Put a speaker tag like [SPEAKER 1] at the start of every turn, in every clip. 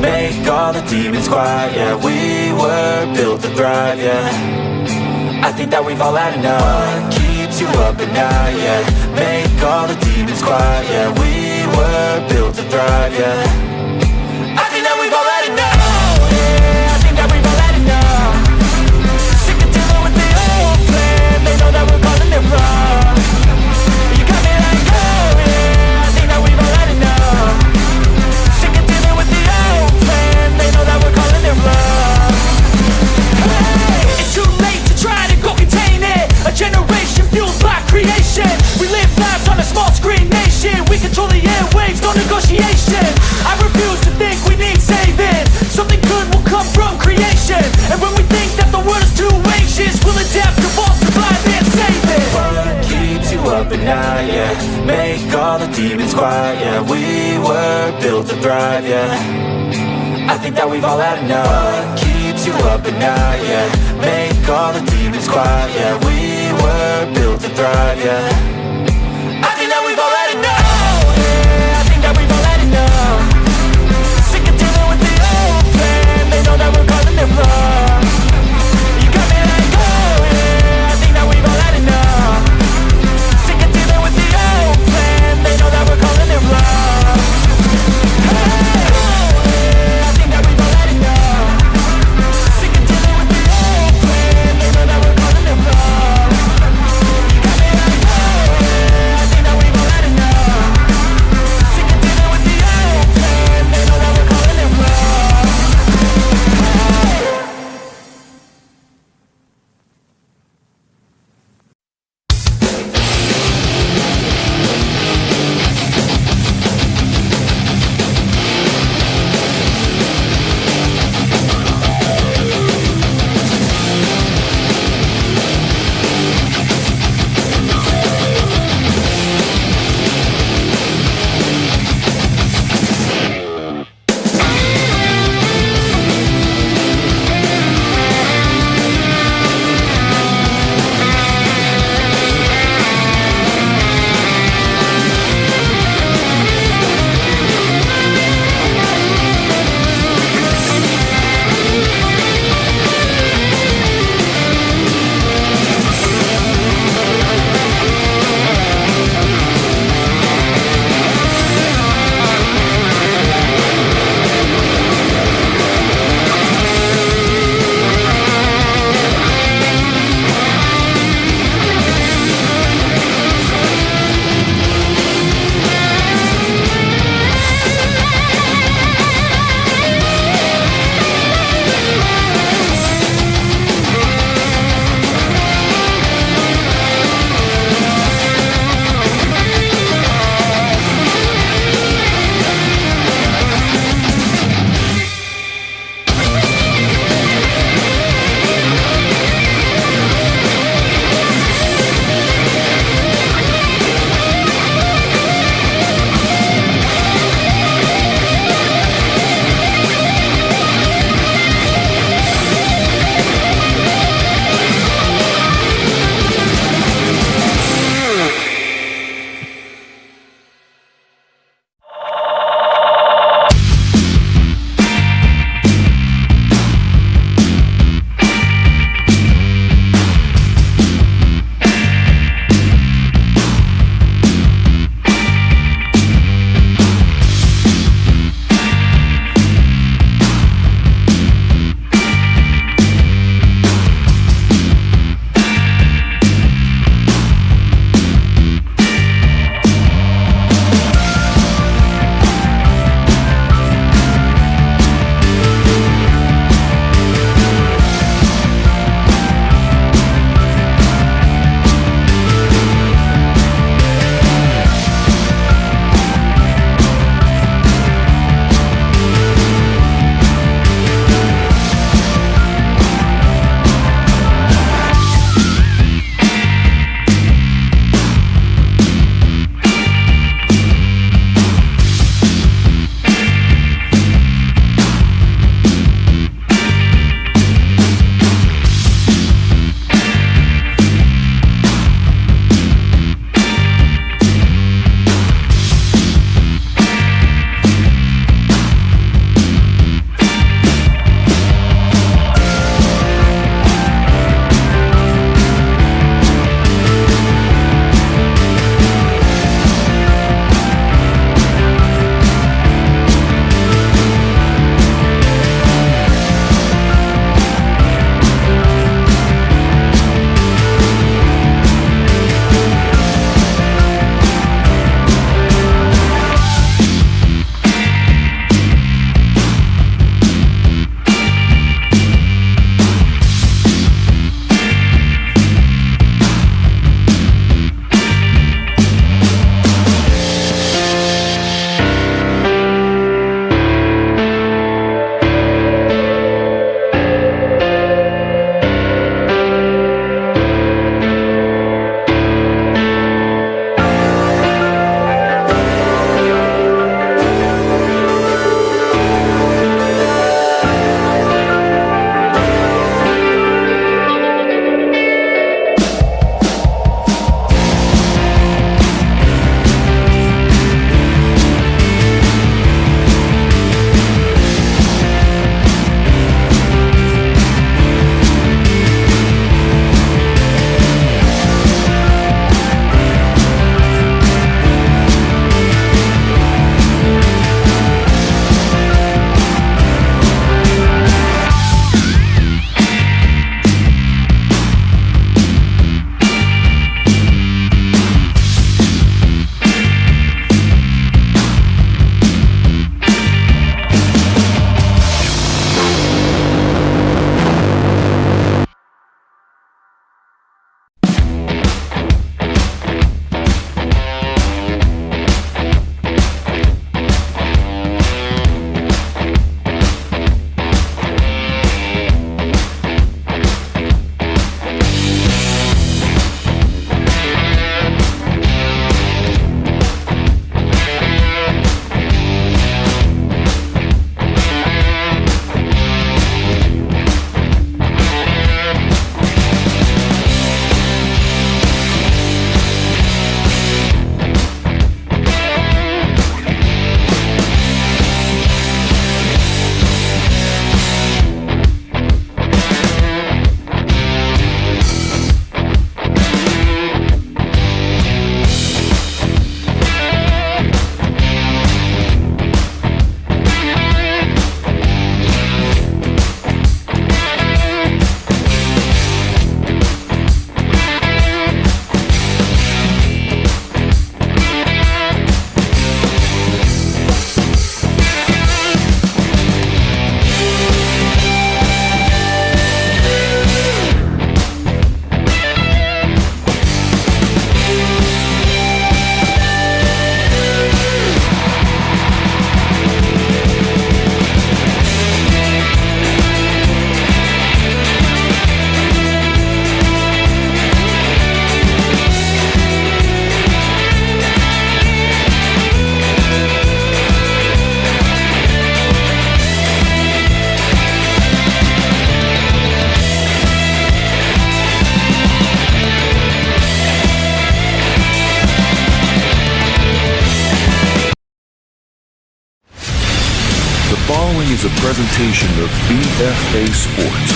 [SPEAKER 1] make all the demons quiet. Yeah, we were built to thrive, yeah. I think that we've all had enough. What keeps you up at night, yeah. Make all the demons quiet, yeah. We were built to thrive, yeah. I think that we've all had enough. Yeah, I think that we've all had enough. Sick of dealing with the old plan. They know that we're calling it wrong. You got me like, oh yeah, I think that we've all had enough. Sick of dealing with the old plan. They know that we're calling it wrong. Hey, it's too late to try to go contain it. A generation fueled by creation. We live lives on a small screen nation. We control the airwaves, no negotiation. I refuse to think we need saving. Something good will come from creation. And when we think that the world is too anxious, we'll adapt, evolve, survive and save it. What keeps you up at night, yeah. Make all the demons quiet, yeah. We were built to thrive, yeah. I think that we've all had enough. What keeps you up at night, yeah. Make all the demons quiet, yeah. We were built to thrive, yeah. I think that we've all had enough. Yeah, I think that we've all had enough. Sick of dealing with the old plan. They know that we're calling it wrong. You got me like, oh yeah, I think that we've all had enough. Sick of dealing with the old plan. They know that we're calling it wrong. Hey, oh yeah, I think that we've all had enough. Sick of dealing with the old plan. They know that we're calling it wrong. You got me like, oh
[SPEAKER 2] is a presentation of BFA Sports.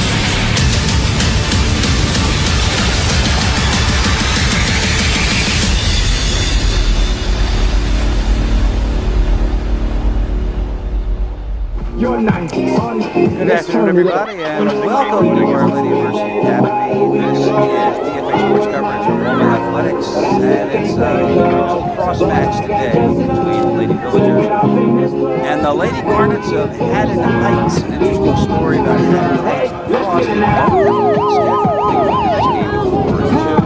[SPEAKER 3] Good afternoon, everybody, and welcome to our Lady Varsity Academy. This is DFA Sports coverage of OLMA Athletics, and it's a cross match today between the Lady Villagers and the Lady Garnets of Haddon Heights. An interesting story about Haddon Heights Lacrosse. They don't schedule this game at 4-2,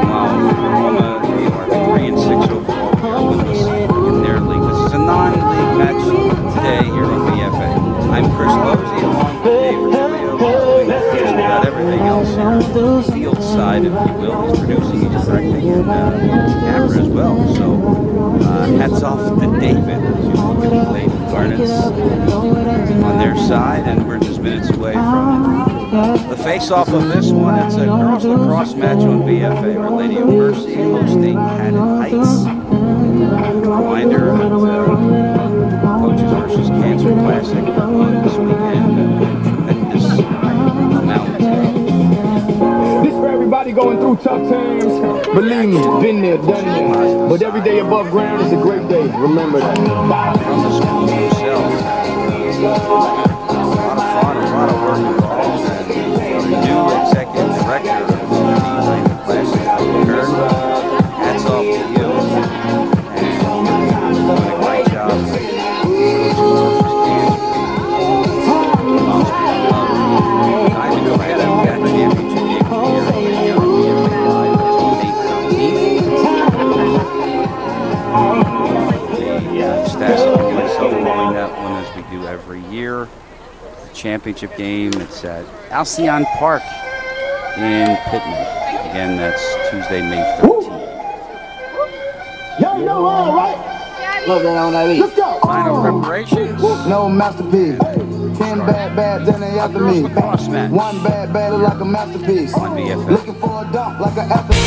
[SPEAKER 3] while OLMA, they are 3-6 overall. They are winless in their league. This is a non-league match today here on BFA. I'm Chris Losey, along with Dave Virgilio, doing just about everything else here on the field side, if you will. He's producing, he's directing, and camera as well. So hats off to David to the Lady Garnets on their side, and we're just minutes away from the face-off of this one. It's a girls lacrosse match on BFA. Our Lady of Mercy hosting Haddon Heights. Reminder that Coaches versus Cancer Classic on this weekend at this mountain.
[SPEAKER 4] This for everybody going through tough times. Believe me, been there, done that. But every day above ground is a great day. Remember that.
[SPEAKER 3] From the school themselves. A lot of fun, a lot of work involved, and the new executive director of the Lady Classic, hats off to you. And you're doing a great job. Every year, the championship game. It's at Alcyon Park in Pittman. Again, that's Tuesday, May 13th.
[SPEAKER 4] Y'all know all right. Love that on that. Let's go.
[SPEAKER 3] Final preparations.
[SPEAKER 4] No masterpiece. 10 bad, then they after me. One bad is like a masterpiece.
[SPEAKER 3] On BFF.
[SPEAKER 4] Looking for a dunk like an athlete.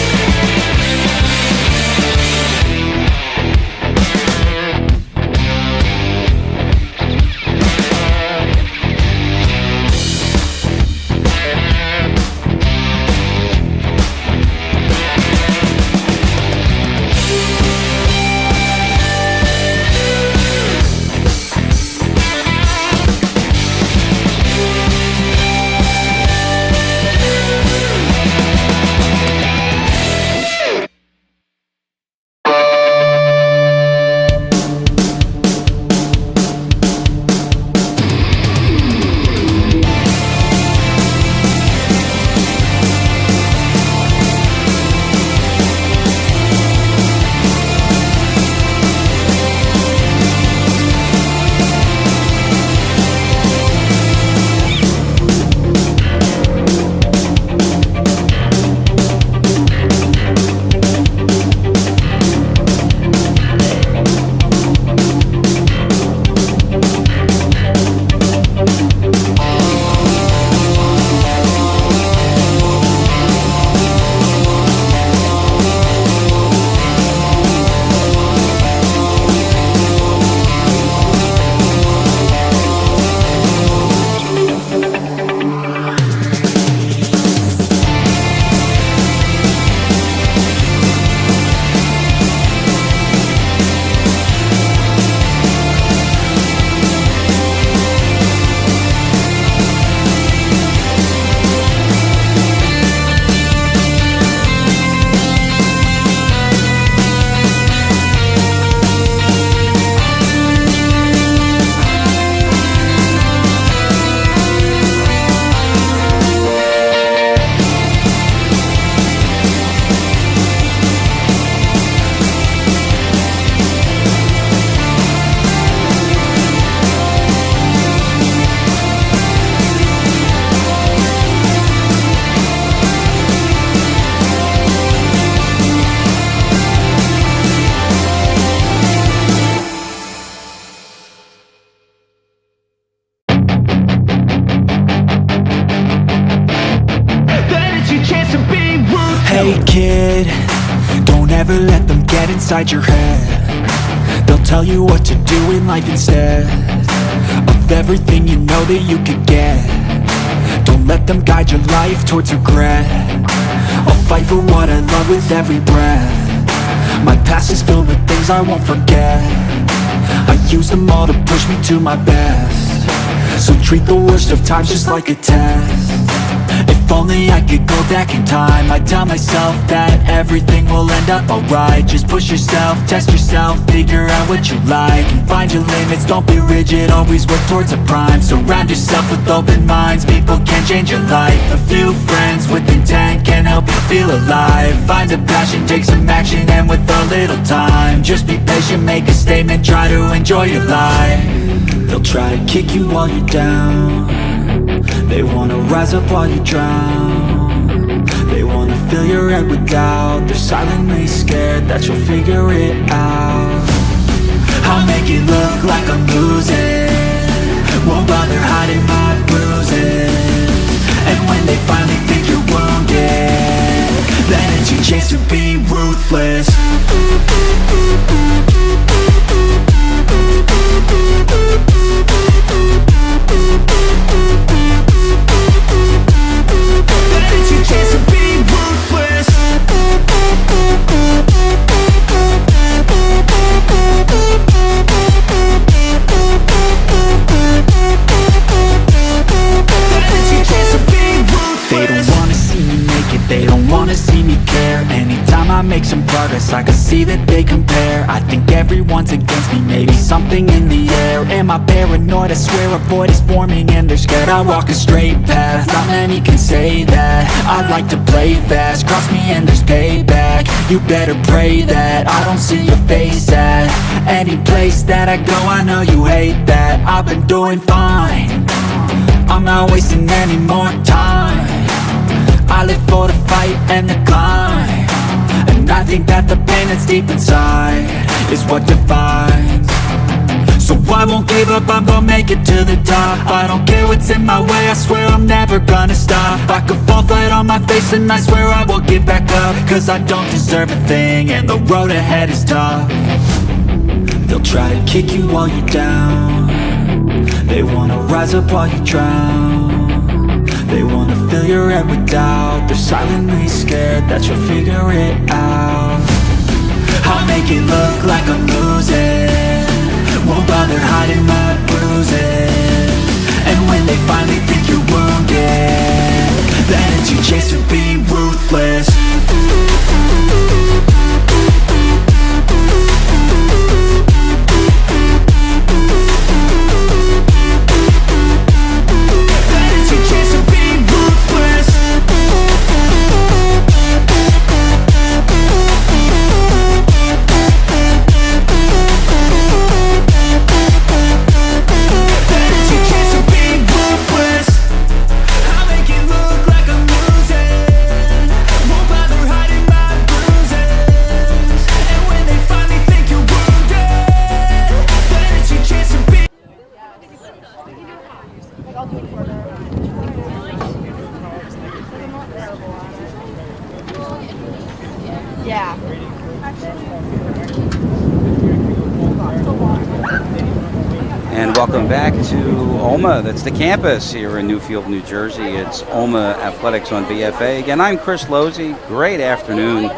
[SPEAKER 1] Hey kid, don't ever let them get inside your head. They'll tell you what to do in life instead of give everything you know that you could get. Don't let them guide your life towards regret. I'll fight for what I love with every breath. My past is filled with things I won't forget. I use them all to push me to my best. So treat the worst of times just like a test. If only I could go back in time, I'd tell myself that everything will end up alright. Just push yourself, test yourself, figure out what you like, and find your limits, don't be rigid, always work towards a prime. Surround yourself with open minds, people can change your life. A few friends with intent can help you feel alive. Find a passion, take some action, and with a little time, just be patient, make a statement, try to enjoy your life. They'll try to kick you while you're down. They wanna rise up while you drown. They wanna fill your head with doubt. They're silently scared that you'll figure it out. I'll make it look like I'm losing, won't bother hiding my bruises. And when they finally think you're wounded, then it's your chance to be ruthless. They don't wanna see me care. Anytime I make some progress, I can see that they compare. I think everyone's against me, maybe something in the air. Am I paranoid? I swear a void is forming and they're scared. I walk a straight path, not many can say that. I like to play fast, cross me and there's payback. You better pray that I don't see your face at any place that I go. I know you hate that. I've been doing fine, I'm not wasting any more time. I live for the fight and the climb, and I think that the pain that's deep inside is what defines. So I won't give up, I'm gonna make it to the top. I don't care what's in my way, I swear I'm never gonna stop. I could fall flat on my face and I swear I won't give back up, cause I don't deserve a thing and the road ahead is tough. They'll try to kick you while you're down. They wanna rise up while you drown. They wanna fill your head with doubt. They're silently scared that you'll figure it out. I'll make it look like I'm losing, won't bother hiding my bruises. And when they finally think you're wounded, then it's your chance to be ruthless.
[SPEAKER 5] Yeah.
[SPEAKER 3] And welcome back to OLMA. That's the campus here in Newfield, New Jersey. It's OLMA Athletics on BFA. Again, I'm Chris Losey. Great afternoon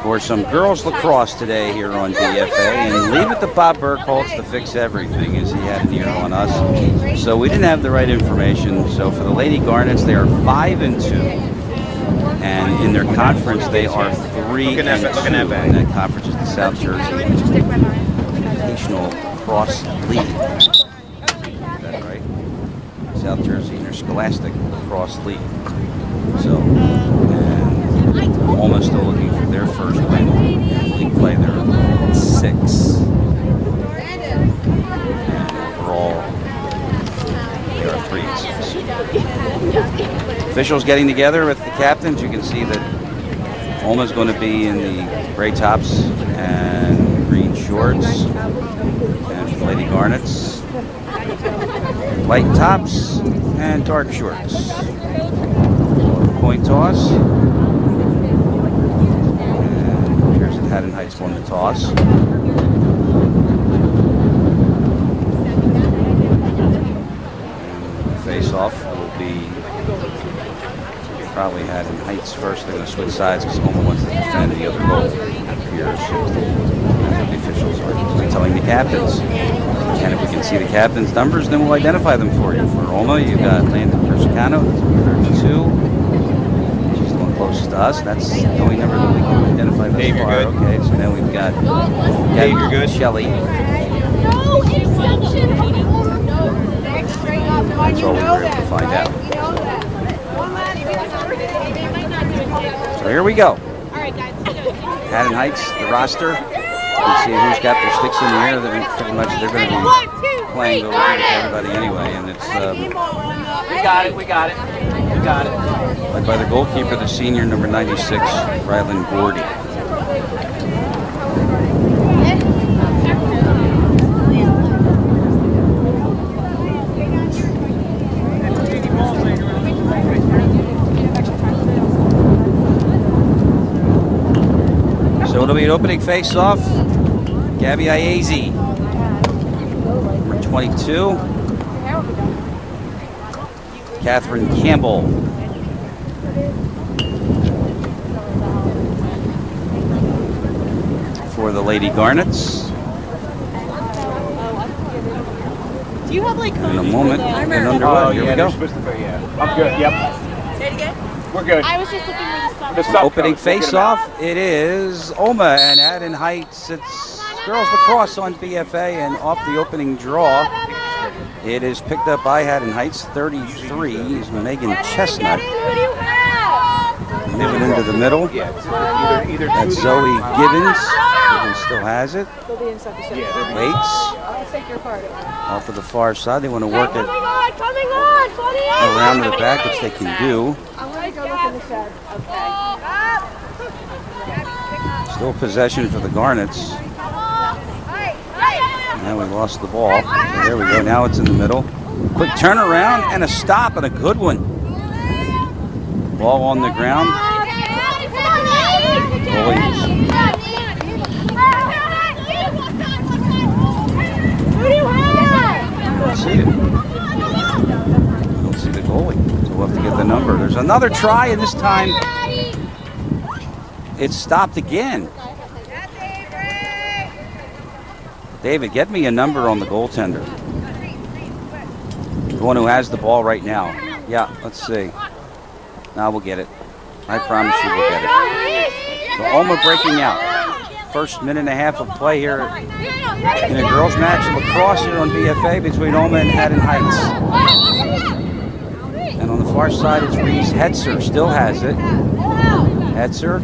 [SPEAKER 3] for some girls lacrosse today here on BFA. And leave it to Bob Burkholz to fix everything, as he had an ear on us. So we didn't have the right information. So for the Lady Garnets, they are 5-2. And in their conference, they are 3-2. And that conference is the South Jersey Invitational Cross League. Is that right? South Jersey Interscholastic Cross League. So, and almost still looking for their first win in league play. They're 6. And overall, they are 3-6. Officials getting together with the captains. You can see that OLMA's going to be in the gray tops and green shorts. And for the Lady Garnets, light tops and dark shorts. Point toss. And it appears that Haddon Heights won the toss. face-off will be probably Haddon Heights first. They're going to switch sides because Oma wants to defend the other goal, it appears. That's what the officials are telling the captains. And if we can see the captain's numbers, then we'll identify them for you. For Oma, you've got Landon Persicano, 32. She's the one closest to us. That's the only number that we can identify thus
[SPEAKER 5] Dave,
[SPEAKER 3] far.
[SPEAKER 5] you're good.
[SPEAKER 3] Okay, so now we've got
[SPEAKER 5] Dave, you're good.
[SPEAKER 3] Shelley.
[SPEAKER 6] No extension. Straight up.
[SPEAKER 3] That's all we were able to find out.
[SPEAKER 6] You know that.
[SPEAKER 3] So here we go.
[SPEAKER 6] All right, guys.
[SPEAKER 3] Haddon Heights, the roster. You can see who's got their sticks in the air. Pretty much they're going to be playing over with everybody anyway. And it's
[SPEAKER 7] We got it.
[SPEAKER 3] led by the goalkeeper, the senior, number 96, Rylan Gordy. So it'll be an opening face-off. Gabby Iazi, number 22. Catherine Campbell. For the Lady Garnets.
[SPEAKER 6] Do you have like
[SPEAKER 3] In a moment, we'll get underway. Here we go.
[SPEAKER 5] I'm good. Yep.
[SPEAKER 6] Say it again?
[SPEAKER 5] We're good.
[SPEAKER 6] I was just looking for
[SPEAKER 5] The sub
[SPEAKER 3] Opening
[SPEAKER 5] coach, we'll get 'em
[SPEAKER 3] face-off,
[SPEAKER 5] out.
[SPEAKER 3] it is Oma and Haddon Heights. It's girls lacrosse on BFA, and off the opening draw, it is picked up by Haddon Heights. 33 is Megan Chestnut. Moving into the middle.
[SPEAKER 5] Yeah, either
[SPEAKER 3] That's
[SPEAKER 5] two.
[SPEAKER 3] Zoe Gibbons. Gibbons still has it.
[SPEAKER 5] Yeah,
[SPEAKER 3] Waits off to the far side. They want to work it
[SPEAKER 6] coming on, buddy.
[SPEAKER 3] around to the back, which they can do.
[SPEAKER 6] I'm going to go look in the shed. Okay.
[SPEAKER 3] Still possession for the Garnets. Now we lost the ball. So there we go. Now it's in the middle. Quick turnaround and a stop, and a good one. Ball on the ground. Don't see it. Don't see the goalie. So we'll have to get the number. There's another try, and this time it's stopped again. David, get me a number on the goaltender. The one who has the ball right now. Yeah, let's see. Now we'll get it. I promise you we'll get it. So Oma breaking out. First minute and a half of play here in a girls' match of lacrosse here on BFA between Oma and Haddon Heights. And on the far side, it's Reese Hetzer. Still has it. Hetzer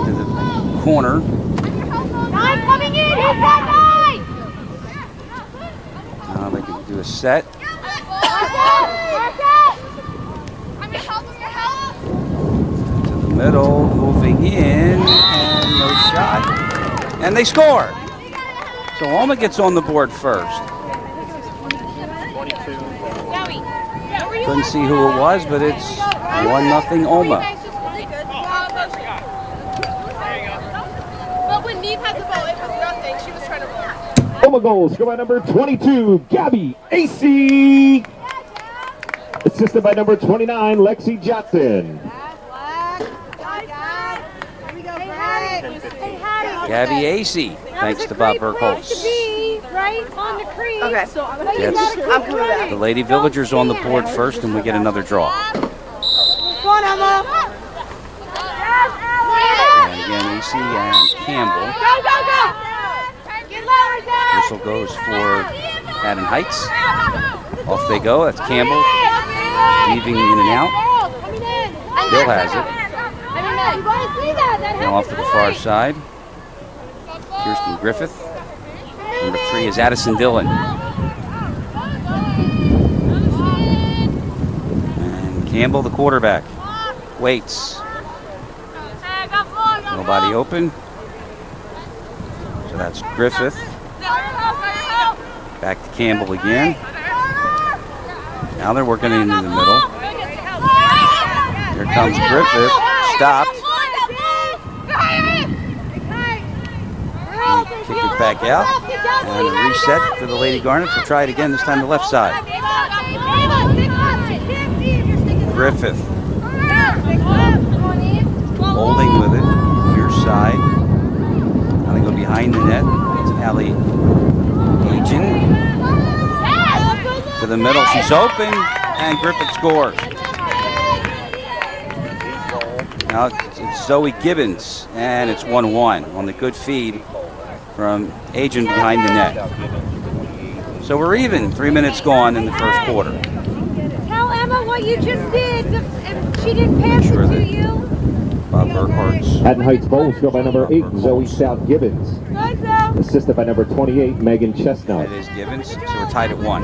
[SPEAKER 3] into the corner.
[SPEAKER 6] Coming in. He's got nine.
[SPEAKER 3] Now they can do a set. To the middle, moving in, and no shot. And they score. So Oma gets on the board first. Couldn't see who it was, but it's 1-0 Oma.
[SPEAKER 6] But when Neve had the ball, it was nothing. She was trying to run.
[SPEAKER 4] Oma goal, scored by number 22, Gabby AC. Assisted by number 29, Lexi Johnson.
[SPEAKER 3] Gabby AC, thanks to Bob Burkholz.
[SPEAKER 6] Right on the crease.
[SPEAKER 8] Okay.
[SPEAKER 6] So I'm
[SPEAKER 3] Gets
[SPEAKER 8] I'm coming back.
[SPEAKER 3] the Lady Villagers on the board first, and we get another draw.
[SPEAKER 6] Go on, Emma.
[SPEAKER 3] And again, AC and Campbell.
[SPEAKER 6] Go, go, go. Get lower, down.
[SPEAKER 3] Whistle goes for Haddon Heights. Off they go. That's Campbell weaving in and out. Still has it. Now off to the far side. Kirsten Griffith. Number 3 is Addison Dillon. And Campbell, the quarterback, waits. Nobody open. So that's Griffith. Back to Campbell again. Now they're working into the middle. Here comes Griffith. Stopped. Kick it back out. And a reset for the Lady Garnets. We'll try it again, this time the left side. Griffith. Holding with it. Near side. Now they go behind the net. It's Allie Agin. To the middle. She's open. And Griffith scores. Now it's Zoe Gibbons. And it's 1-1 on the good feed from Agin behind the net. So we're even. 3 minutes gone in the first quarter.
[SPEAKER 6] Tell Emma what you just did. And she didn't pass it to you.
[SPEAKER 3] Bob Burkhart's.
[SPEAKER 4] Haddon Heights Bowls go by number 8, Zoe South Gibbons.
[SPEAKER 6] Good, Zoe.
[SPEAKER 4] Assisted by number 28, Megan Chestnut.
[SPEAKER 3] It is Gibbons. So we're tied at 1.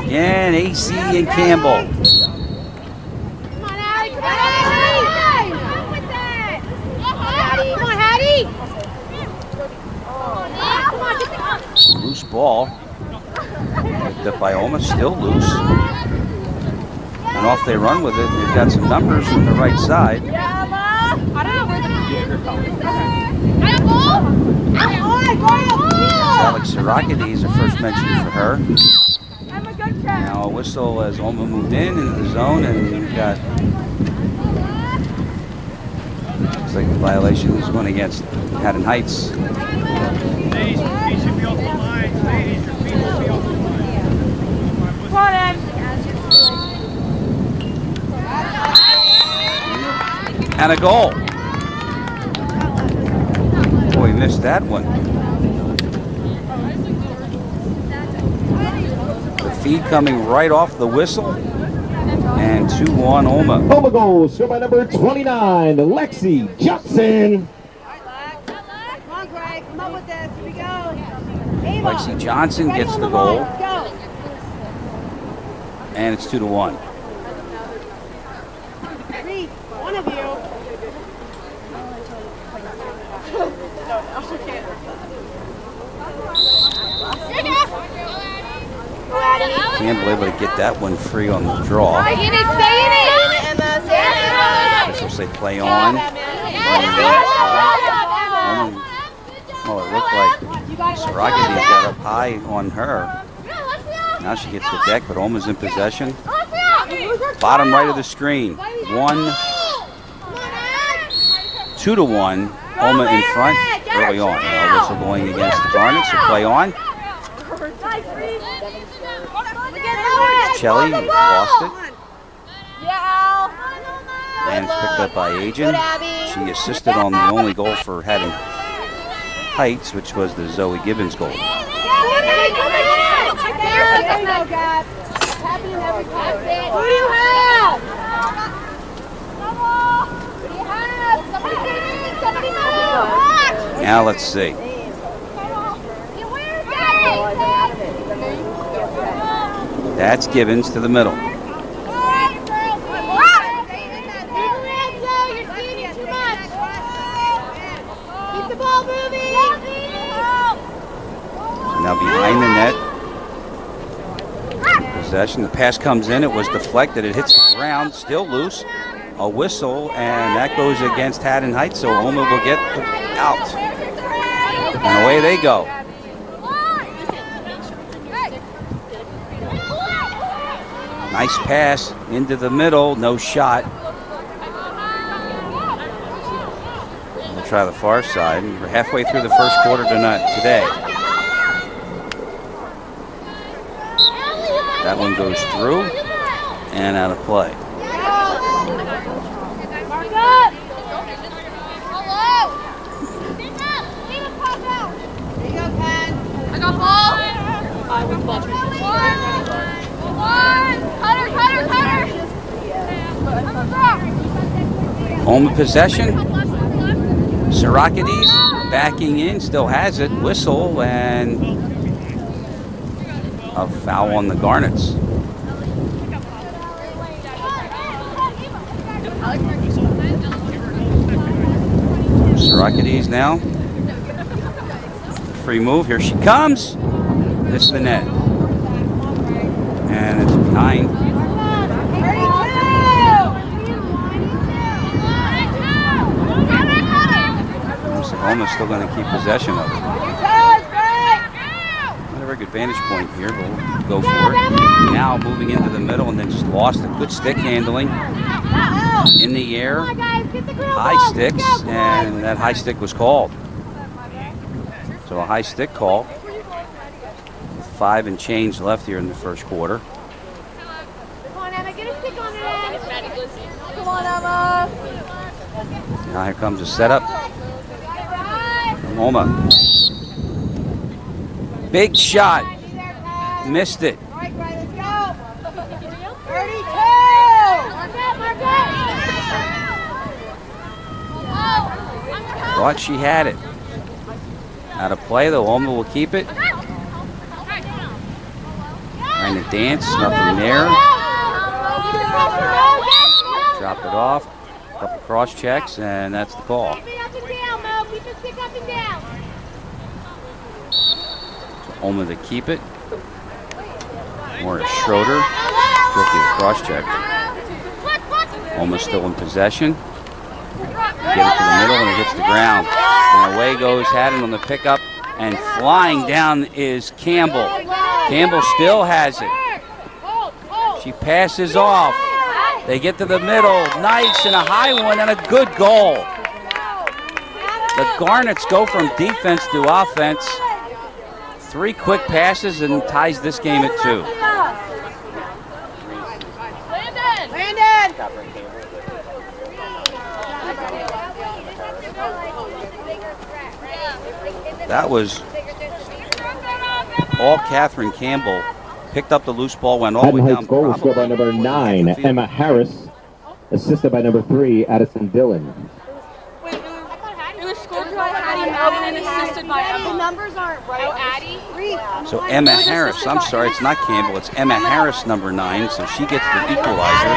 [SPEAKER 3] Again, AC and Campbell.
[SPEAKER 6] Come on, Hattie. Come on, Hattie. Come on, Hattie. Come on, get the
[SPEAKER 3] Loose ball. Picked up by Olma, still loose. And off they run with it. They've got some numbers on the right side.
[SPEAKER 6] I don't know where
[SPEAKER 3] Alex Sirakides, a first mention for her. Now a whistle as Olma moved into the zone, and we've got, looks like the violation is going against Haddon Heights. And a goal. Boy, missed that one. The feed coming right off the whistle. And 2-1 Olma.
[SPEAKER 4] Olma goals go by number 29, Lexi Johnson.
[SPEAKER 6] Come on, Greg. Come up with this. Here we go.
[SPEAKER 3] Lexi Johnson gets the goal. And it's 2-1.
[SPEAKER 6] Reed, one of you.
[SPEAKER 3] Campbell able to get that one free on the draw.
[SPEAKER 6] Stay in it, stay in it.
[SPEAKER 3] Officials say play on. Oh, it looked like Sirakides got up high on her. Now she hits the deck, but Olma's in possession. Bottom right of the screen. 2-1. Olma in front early on. Now whistle going against the Garnets. So play on. Shelley lost it. And it's picked up by Agin. She assisted on the only goal for Haddon Heights, which was the Zoe Gibbons goal.
[SPEAKER 6] There you go, guys. Happy in every place. Who do you have? Who do you have? Somebody get in. Somebody move.
[SPEAKER 3] Now let's see. That's Gibbons to the middle. Now behind the net. Possession. The pass comes in. It was deflected. It hits the ground. Still loose. A whistle, and that goes against Haddon Heights, so Olma will get out. And away they go. Nice pass into the middle. No shot. We'll try the far side. We're halfway through the first quarter today. That one goes through and out of play. Olma possession. Sirakides backing in, still has it. Whistle and a foul on the Garnets. Sirakides now. Free move. Here she comes. Missed the net. And it's behind. Olma's still going to keep possession of it. good vantage point here. We'll go for it. Now moving into the middle and then just lost it. Good stick handling. In the air. High sticks, and that high stick was called. So a high stick call. 5 and change left here in the first quarter.
[SPEAKER 6] Come on, Emma, get a stick on it. Come on, Emma.
[SPEAKER 3] Now here comes a setup from OLMA. Big shot. Missed it.
[SPEAKER 6] All right, let's go. 32.
[SPEAKER 3] Thought she had it. Out of play, though. OLMA will keep it. Trying to dance, nothing there. Drop it off. Couple cross checks, and that's the call.
[SPEAKER 6] Keep it up and down, Mo. Keep the stick up and down.
[SPEAKER 3] So OLMA to keep it. More Schroeder. Guilty of cross check. OLMA still in possession. Get it to the middle and it hits the ground. And away goes Haddon on the pickup. And flying down is Campbell. Campbell still has it. She passes off. They get to the middle. Nice and a high one and a good goal. The Garnets go from defense to offense. 3 quick passes and ties this game at 2. That was all Catherine Campbell. Picked up the loose ball, went all the way
[SPEAKER 4] Haddon
[SPEAKER 3] down.
[SPEAKER 4] Heights goal was scored by number 9, Emma Harris, assisted by number 3, Addison Dillon.
[SPEAKER 7] It was scored by Addie Melvin and assisted by Emma.
[SPEAKER 6] The numbers aren't right.
[SPEAKER 7] Oh, Addie?
[SPEAKER 3] So Emma Harris, I'm sorry, it's not Campbell, it's Emma Harris, number 9, so she gets the equalizer.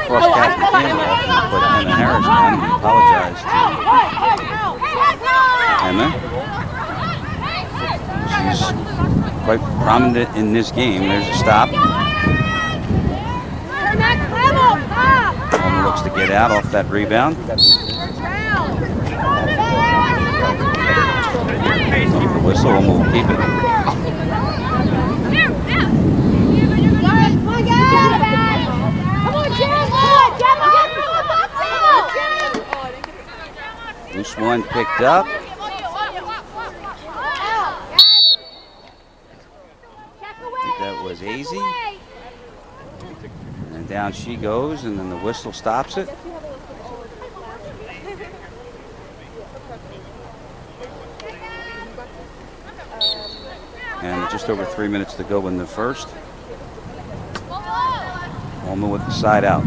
[SPEAKER 3] Cross Catherine Campbell off and put Emma Harris down. We apologize to Emma. She's quite prominent in this game. There's a stop. OLMA looks to get out off that rebound. The whistle, OLMA will keep it. Loose one picked up. That was easy. And down she goes, and then the whistle stops it. And just over 3 minutes to go in the first. OLMA with the side out.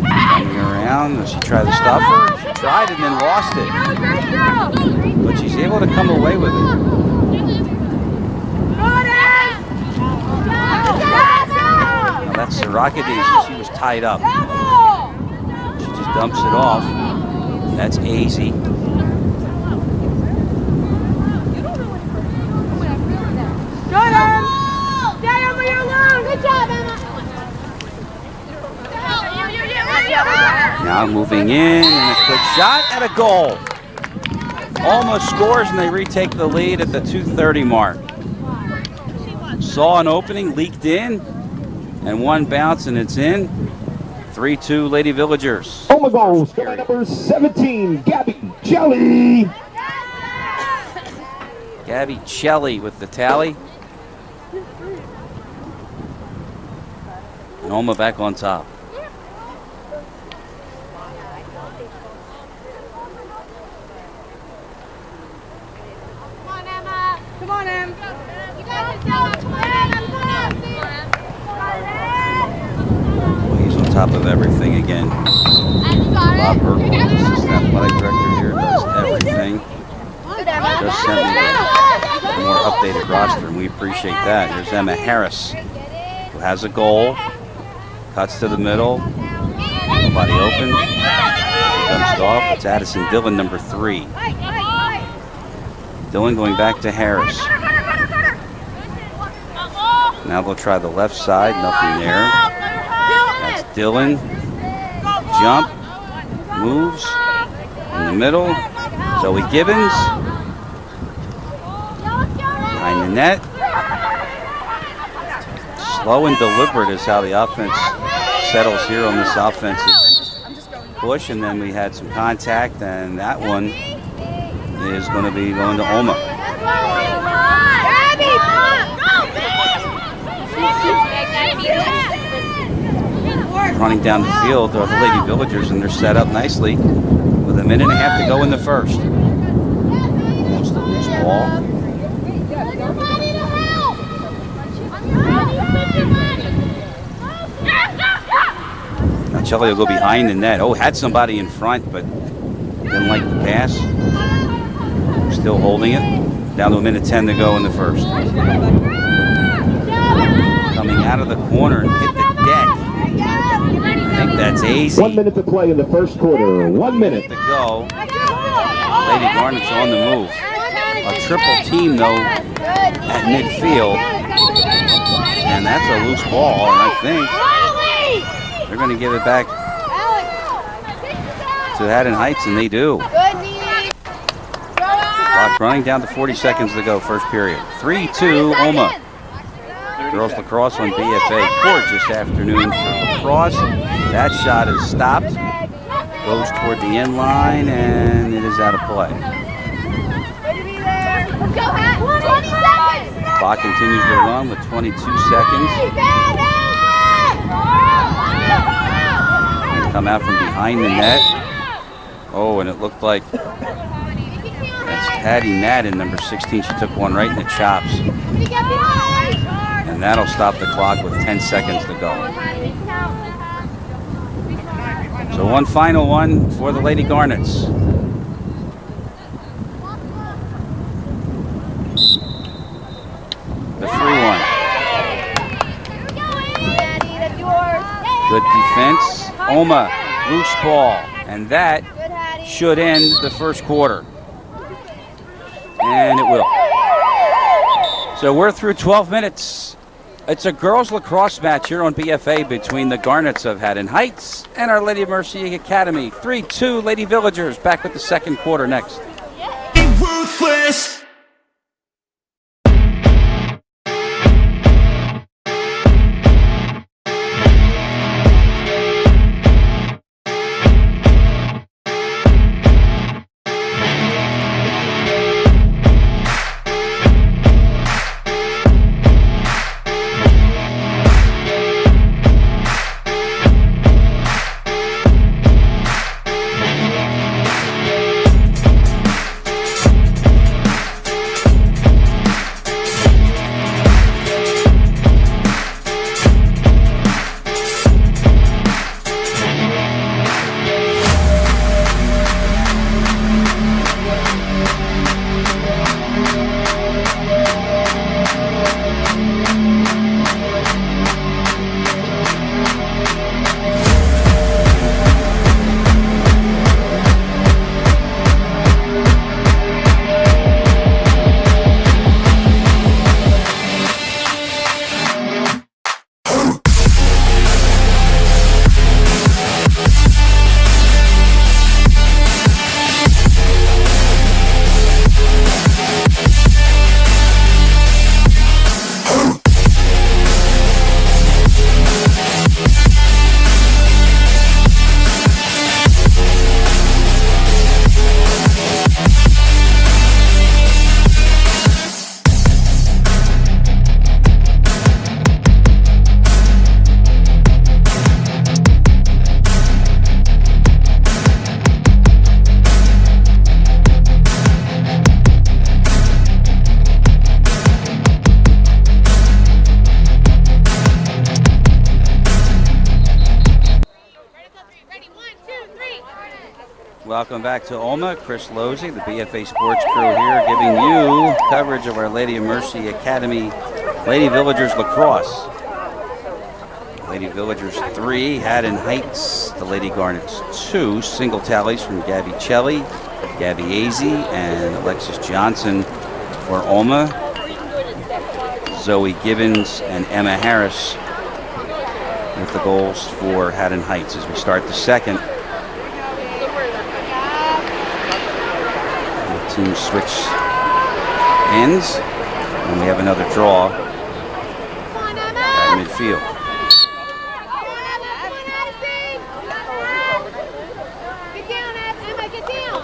[SPEAKER 3] Coming around, she tried to stop her. She tried and then lost it. But she's able to come away with it. Now that's Sarakades, and she was tied up. She just dumps it off. That's easy.
[SPEAKER 6] Good, Emma. Stay Emma, you're alone. Good job, Emma.
[SPEAKER 3] Now moving in, and a quick shot and a goal. Almost scores, and they retake the lead at the 2:30 mark. Saw an opening, leaked in, and one bounce, and it's in. 3-2 Lady Villagers.
[SPEAKER 4] OLMA goal scored by number 17, Gabby Jelly.
[SPEAKER 3] Gabby Chelly with the tally. And OLMA back on top.
[SPEAKER 6] Come on, Emma. Come on, Em. You got this, Emma. Come on, Emma.
[SPEAKER 3] He's on top of everything again. Bob Burkle, assistant athletic director here, does everything. Just sent me a more updated roster, and we appreciate that. Here's Emma Harris, who has a goal, cuts to the middle, nobody open, she dumps it off. It's Addison Dillon, number 3. Dillon going back to Harris. Now they'll try the left side, nothing there. That's Dillon, jump, moves, in the middle, Zoe Gibbons. the net. Slow and deliberate is how the offense settles here on this offensive push, and then we had some contact, and that one is going to be going to OLMA. Running down the field are the Lady Villagers, and they're set up nicely with a minute and a half to go in the first. Almost a loose ball. Now Chelly will go behind the net. Oh, had somebody in front, but didn't like the pass. Still holding it. Down to a minute 10 to go in the first. Coming out of the corner and hit the deck. I think that's easy.
[SPEAKER 4] 1 minute to play in the first quarter. 1 minute
[SPEAKER 3] to go. Lady Garnet's on the move. A triple team though at midfield, and that's a loose ball. And I think they're going to give it back to Haddon Heights, and they do. Clock running down to 40 seconds to go, first period. 3-2 OLMA. Girls lacrosse on BFA. Gorgeous afternoon for lacrosse. That shot is stopped. Goes toward the end line, and it is out of play. Clock continues to run with 22 seconds. Come out from behind the net. Oh, and it looked like that's Hattie Madden, number 16. She took one right in the chops. And that'll stop the clock with 10 seconds to go. So one final one for the Lady Garnets. The free one. Good defense. OLMA, loose ball. And that should end the first quarter. And it will. So we're through 12 minutes. It's a girls lacrosse match here on BFA between the Garnets of Haddon Heights and Our Lady of Mercy Academy. 3-2 Lady Villagers. Back with the second quarter next.
[SPEAKER 1] Ruthless.
[SPEAKER 3] Welcome back to OLMA. Chris Losey, the BFA Sports crew here, giving you coverage of Our Lady of Mercy Academy Lady Villagers Lacrosse. Lady Villagers 3, Haddon Heights, the Lady Garnets 2. Single tallies from Gabby Chelly, Gabby Azy, and Alexis Johnson for OLMA. Zoe Gibbons and Emma Harris with the goals for Haddon Heights as we start the second. The team switch ends. And we have another draw
[SPEAKER 6] Come on, Emma.
[SPEAKER 3] at midfield.
[SPEAKER 6] Come on, Addison. Get down, Emma. Get down.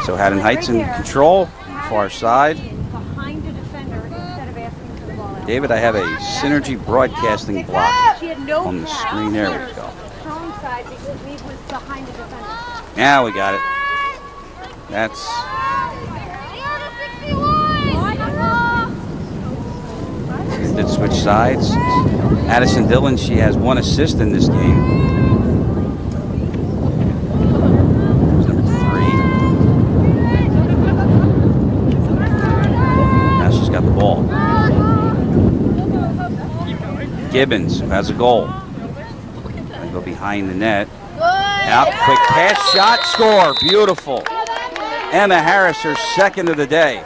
[SPEAKER 3] So Haddon Heights in control, far side.
[SPEAKER 8] Behind the defender instead of asking for the ball out.
[SPEAKER 3] David, I have a Synergy Broadcasting block
[SPEAKER 8] She had no
[SPEAKER 3] on the
[SPEAKER 8] pass.
[SPEAKER 3] screen. There we go.
[SPEAKER 8] Strong side because Lee was behind the defender.
[SPEAKER 3] Now we got it. That's did switch sides. Addison Dillon, she has 1 assist in this game. There's number 3. Now she's got the ball. Gibbons, who has a goal. Gonna go behind the net. Out, quick pass, shot, score. Beautiful. Emma Harris, her second of the day,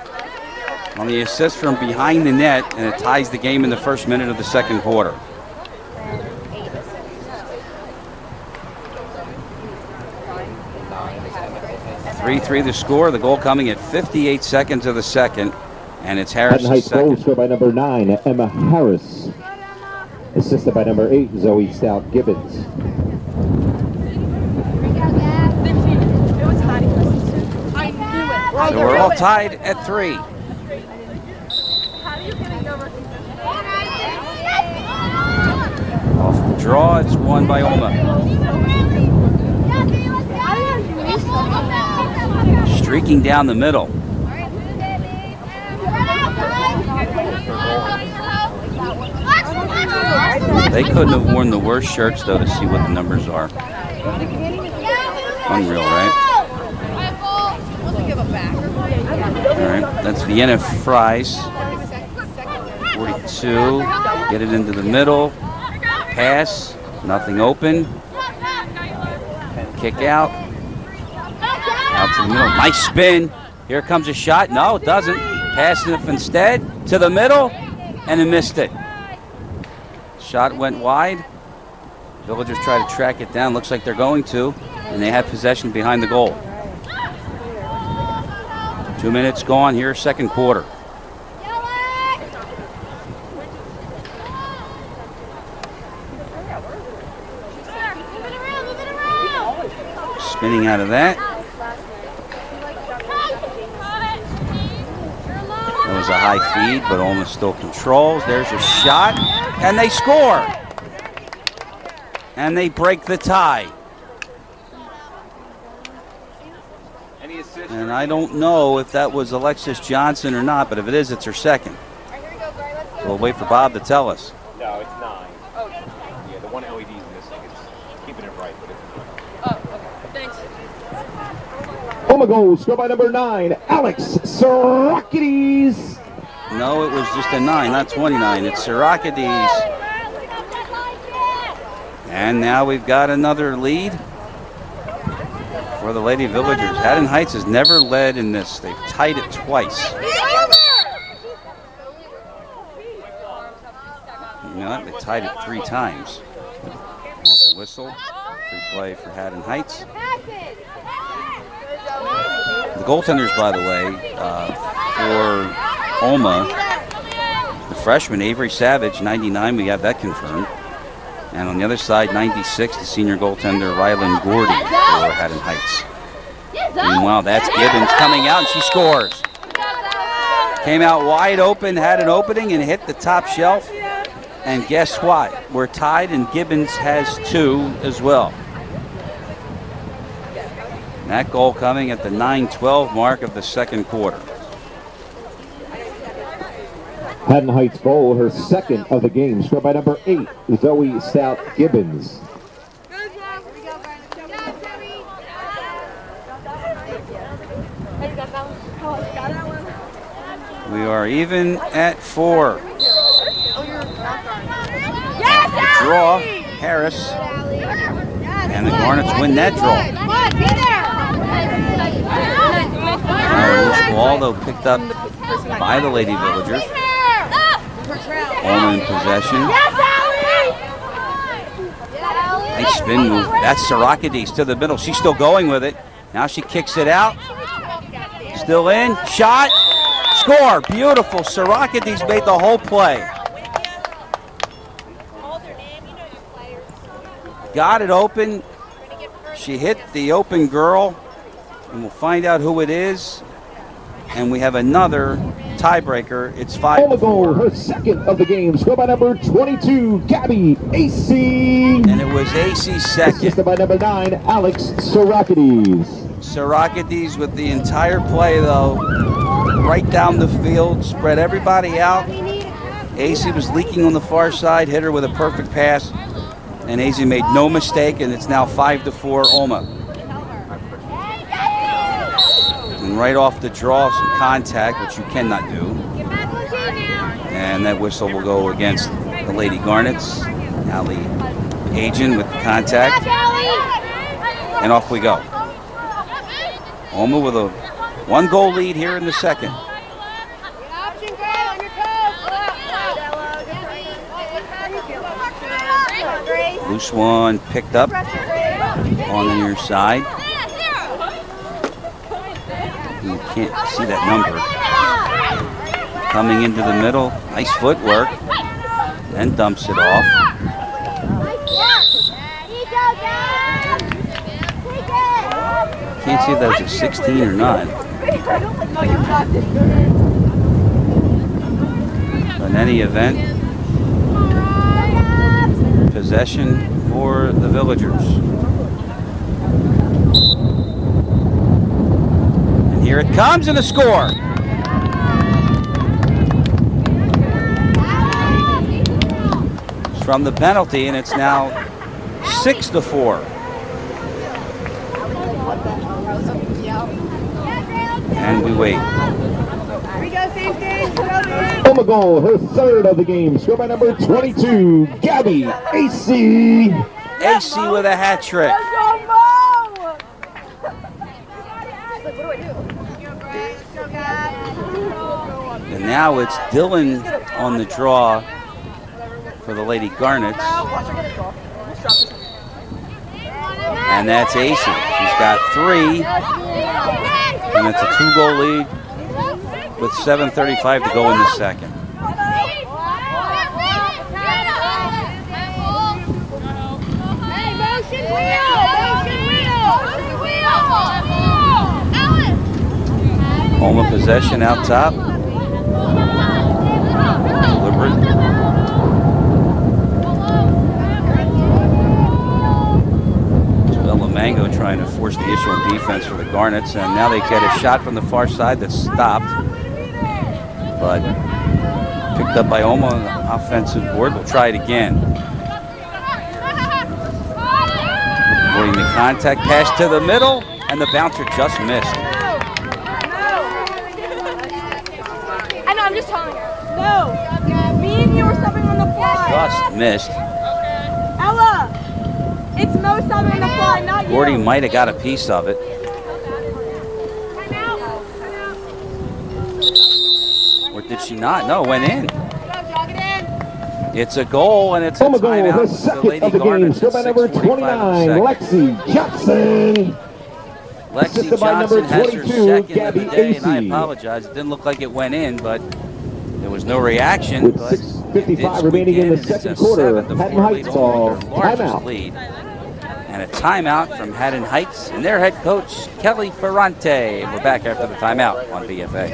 [SPEAKER 3] on the assist from behind the net, and it ties the game in the first minute of the second quarter. (3-3) the score. The goal coming at 58 seconds of the second, and it's
[SPEAKER 4] Haddon
[SPEAKER 3] Harris'
[SPEAKER 4] Heights goal
[SPEAKER 3] second.
[SPEAKER 4] scored by number 9, Emma Harris. Assisted by number 8, Zoe Stout Gibbons.
[SPEAKER 7] It was Hattie's assistant. I knew it.
[SPEAKER 3] So we're all tied at 3.
[SPEAKER 7] Hattie, you getting no recognition.
[SPEAKER 3] Off the draw, it's won by OLMA. Streaking down the middle. They couldn't have worn the worst shirts, though, to see what the numbers are. Unreal, right? All right, that's Vienna Fries. 42. Get it into the middle. Pass. Nothing open. Kick out. Out to the middle. Nice spin. Here comes a shot. No, it doesn't. Passing it instead to the middle, and it missed it. Shot went wide. Villagers try to track it down. Looks like they're going to, and they have possession behind the goal. 2 minutes gone here, second quarter. Spinning out of that. That was a high feed, but almost still controls. There's a shot, and they score. And they break the tie.
[SPEAKER 5] Any assist?
[SPEAKER 3] And I don't know if that was Alexis Johnson or not, but if it is, it's her second. So we'll wait for Bob to tell us.
[SPEAKER 5] No, it's 9. Oh. Yeah, the one LED is missing. It's keeping it bright, but it's
[SPEAKER 7] Thanks.
[SPEAKER 4] OLMA goal scored by number 9, Alex Sirakides.
[SPEAKER 3] No, it was just a 9, not 29. It's Sirakides. And now we've got another lead for the Lady Villagers. Haddon Heights has never led in this. They've tied it twice. You know what? They tied it 3 times. Off a whistle. Free play for Haddon Heights. The goaltenders, by the way, for OLMA, the freshman Avery Savage, 99, we have that confirmed. And on the other side, 96, the senior goaltender Rylan Gordy for Haddon Heights. Meanwhile, that's Gibbons coming out, and she scores. Came out wide open, had an opening, and hit the top shelf. And guess what? We're tied, and Gibbons has 2 as well. And that goal coming at the 9:12 mark of the second quarter.
[SPEAKER 4] Haddon Heights goal, her second of the game, scored by number 8, Zoe Stout Gibbons.
[SPEAKER 3] We are even at 4. The draw, Harris, and the Garnets win that draw. Now a loose ball, though, picked up by the Lady Villagers. OLMA in possession. Nice spin move. That's Sarakades to the middle. She's still going with it. Now she kicks it out. Still in. Shot. Score. Beautiful. Sarakades made the whole play. Got it open. She hit the open girl. And we'll find out who it is. And we have another tiebreaker. It's 5-4.
[SPEAKER 4] Goal, her second of the game. Score by number 22, Gabby AC.
[SPEAKER 3] And it was AC second.
[SPEAKER 4] Assisted by number 9, Alex Sarakades.
[SPEAKER 3] Sarakades with the entire play, though. Right down the field. Spread everybody out. AC was leaking on the far side. Hit her with a perfect pass. And AC made no mistake. And it's now 5-4 OLMA. And right off the draw, some contact, which you cannot do. And that whistle will go against the Lady Garnets. Allie Agin with the contact. And off we go. OLMA with a 1-goal lead here in the second. Loose one picked up on the near side. You can't see that number. Coming into the middle, nice footwork, then dumps it off. Can't see if that's a 16 or not. But in any event, possession for the Villagers. And here it comes, and a score. It's from the penalty, and it's now 6-4. And we wait.
[SPEAKER 4] OLMA goal, her third of the game. Score by number 22, Gabby AC.
[SPEAKER 3] AC with a hat trick. And now it's Dylan on the draw for the Lady Garnets. And that's AC. She's got 3. And it's a 2-goal lead with 7:35 to go in the second. OLMA possession out top. Deliberate. Mango trying to force the issue on defense for the Garnets, and now they get a shot from the far side that's stopped, but picked up by OLMA on the offensive board. We'll try it again. Avoiding the contact, pass to the middle, and the bouncer just missed.
[SPEAKER 7] I know, I'm just telling her. No, me and you were subbing on the fly.
[SPEAKER 3] Just missed.
[SPEAKER 7] Ella, it's Mo subbing on the fly, not you.
[SPEAKER 3] Gordy might have got a piece of it. Or did she not? No, went in. It's a goal, and it's a
[SPEAKER 4] OLMA goal, her
[SPEAKER 3] timeout. The
[SPEAKER 4] second
[SPEAKER 3] Lady
[SPEAKER 4] of the game.
[SPEAKER 3] Garnets
[SPEAKER 4] Score
[SPEAKER 3] at
[SPEAKER 4] by number
[SPEAKER 3] 6:45
[SPEAKER 4] 29,
[SPEAKER 3] of the
[SPEAKER 4] Lexi Johnson.
[SPEAKER 3] Lexi
[SPEAKER 4] Assisted by
[SPEAKER 3] Johnson
[SPEAKER 4] number
[SPEAKER 3] has her
[SPEAKER 4] 22,
[SPEAKER 3] second of
[SPEAKER 4] Gabby
[SPEAKER 3] the day, and I
[SPEAKER 4] AC.
[SPEAKER 3] apologize. It didn't look like it went in, but there was no reaction.
[SPEAKER 4] With
[SPEAKER 3] but it
[SPEAKER 4] 6:55
[SPEAKER 3] did
[SPEAKER 4] remaining
[SPEAKER 3] squeak
[SPEAKER 4] in the
[SPEAKER 3] and it's
[SPEAKER 4] second
[SPEAKER 3] a
[SPEAKER 4] quarter,
[SPEAKER 3] 7-4
[SPEAKER 4] Haddon
[SPEAKER 3] lead
[SPEAKER 4] Heights
[SPEAKER 3] over
[SPEAKER 4] ball,
[SPEAKER 3] their largest
[SPEAKER 4] timeout.
[SPEAKER 3] lead. And a timeout from Haddon Heights and their head coach, Kelly Ferrante. We're back after the timeout on BFA.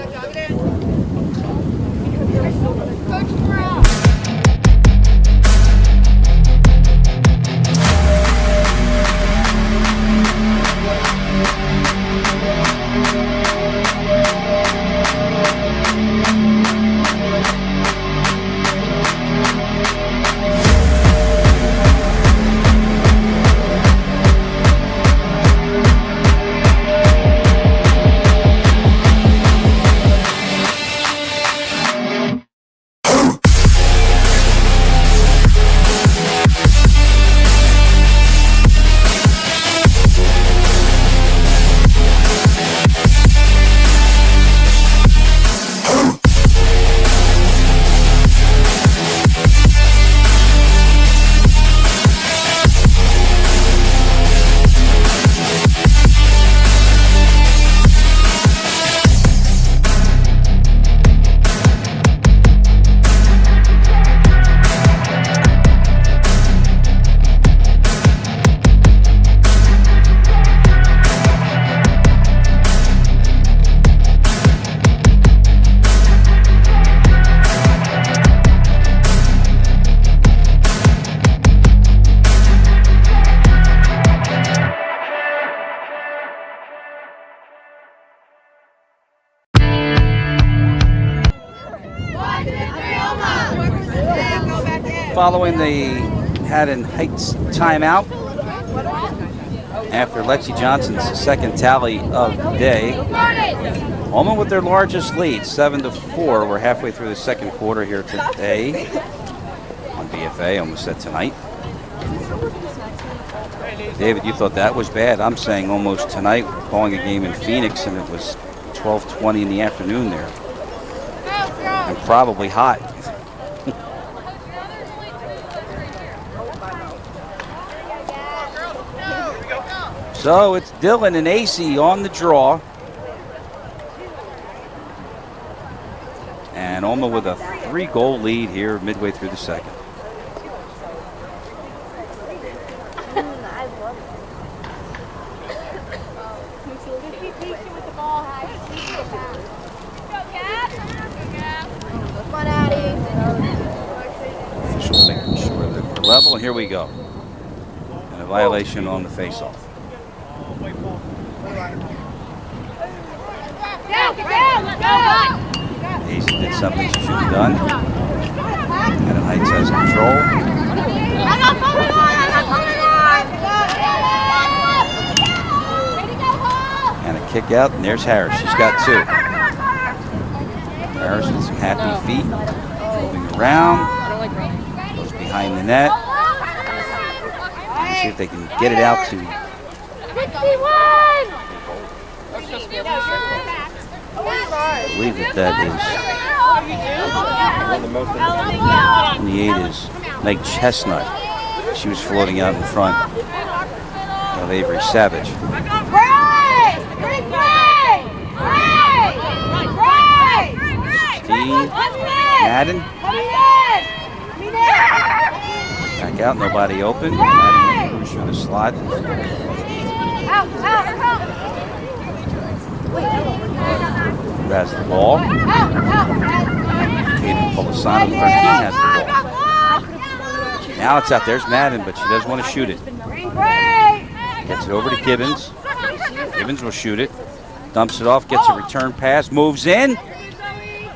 [SPEAKER 3] following the Haddon Heights timeout. After Lexi Johnson's second tally of the day. OLMA with their largest lead, 7-4. We're halfway through the second quarter here today on BFA, almost said tonight. David, you thought that was bad. I'm saying almost tonight. We're calling a game in Phoenix, and it was 12:20 in the afternoon there. And probably hot. So it's Dylan and AC on the draw. And OLMA with a 3-goal lead here midway through the second. Officials making sure that we're level, and here we go. And a violation on the face-off. AC did something she should have done. Haddon Heights has control. And a kick out, and there's Harris. She's got 2. Harris with some happy feet. Moving around. Goes behind the net. Let's see if they can get it out to
[SPEAKER 7] 61!
[SPEAKER 3] I believe that is 28 is Meg Chestnut. She was floating out in front of Avery Savage. 16 Madden. Back out, nobody open. Madden push on the slot. Who has the ball? Kaden Polisano, 13, has the ball. Now it's out. There's Madden, but she doesn't want to shoot it. Gets it over to Gibbons. Gibbons will shoot it. Dumps it off, gets a return pass, moves in.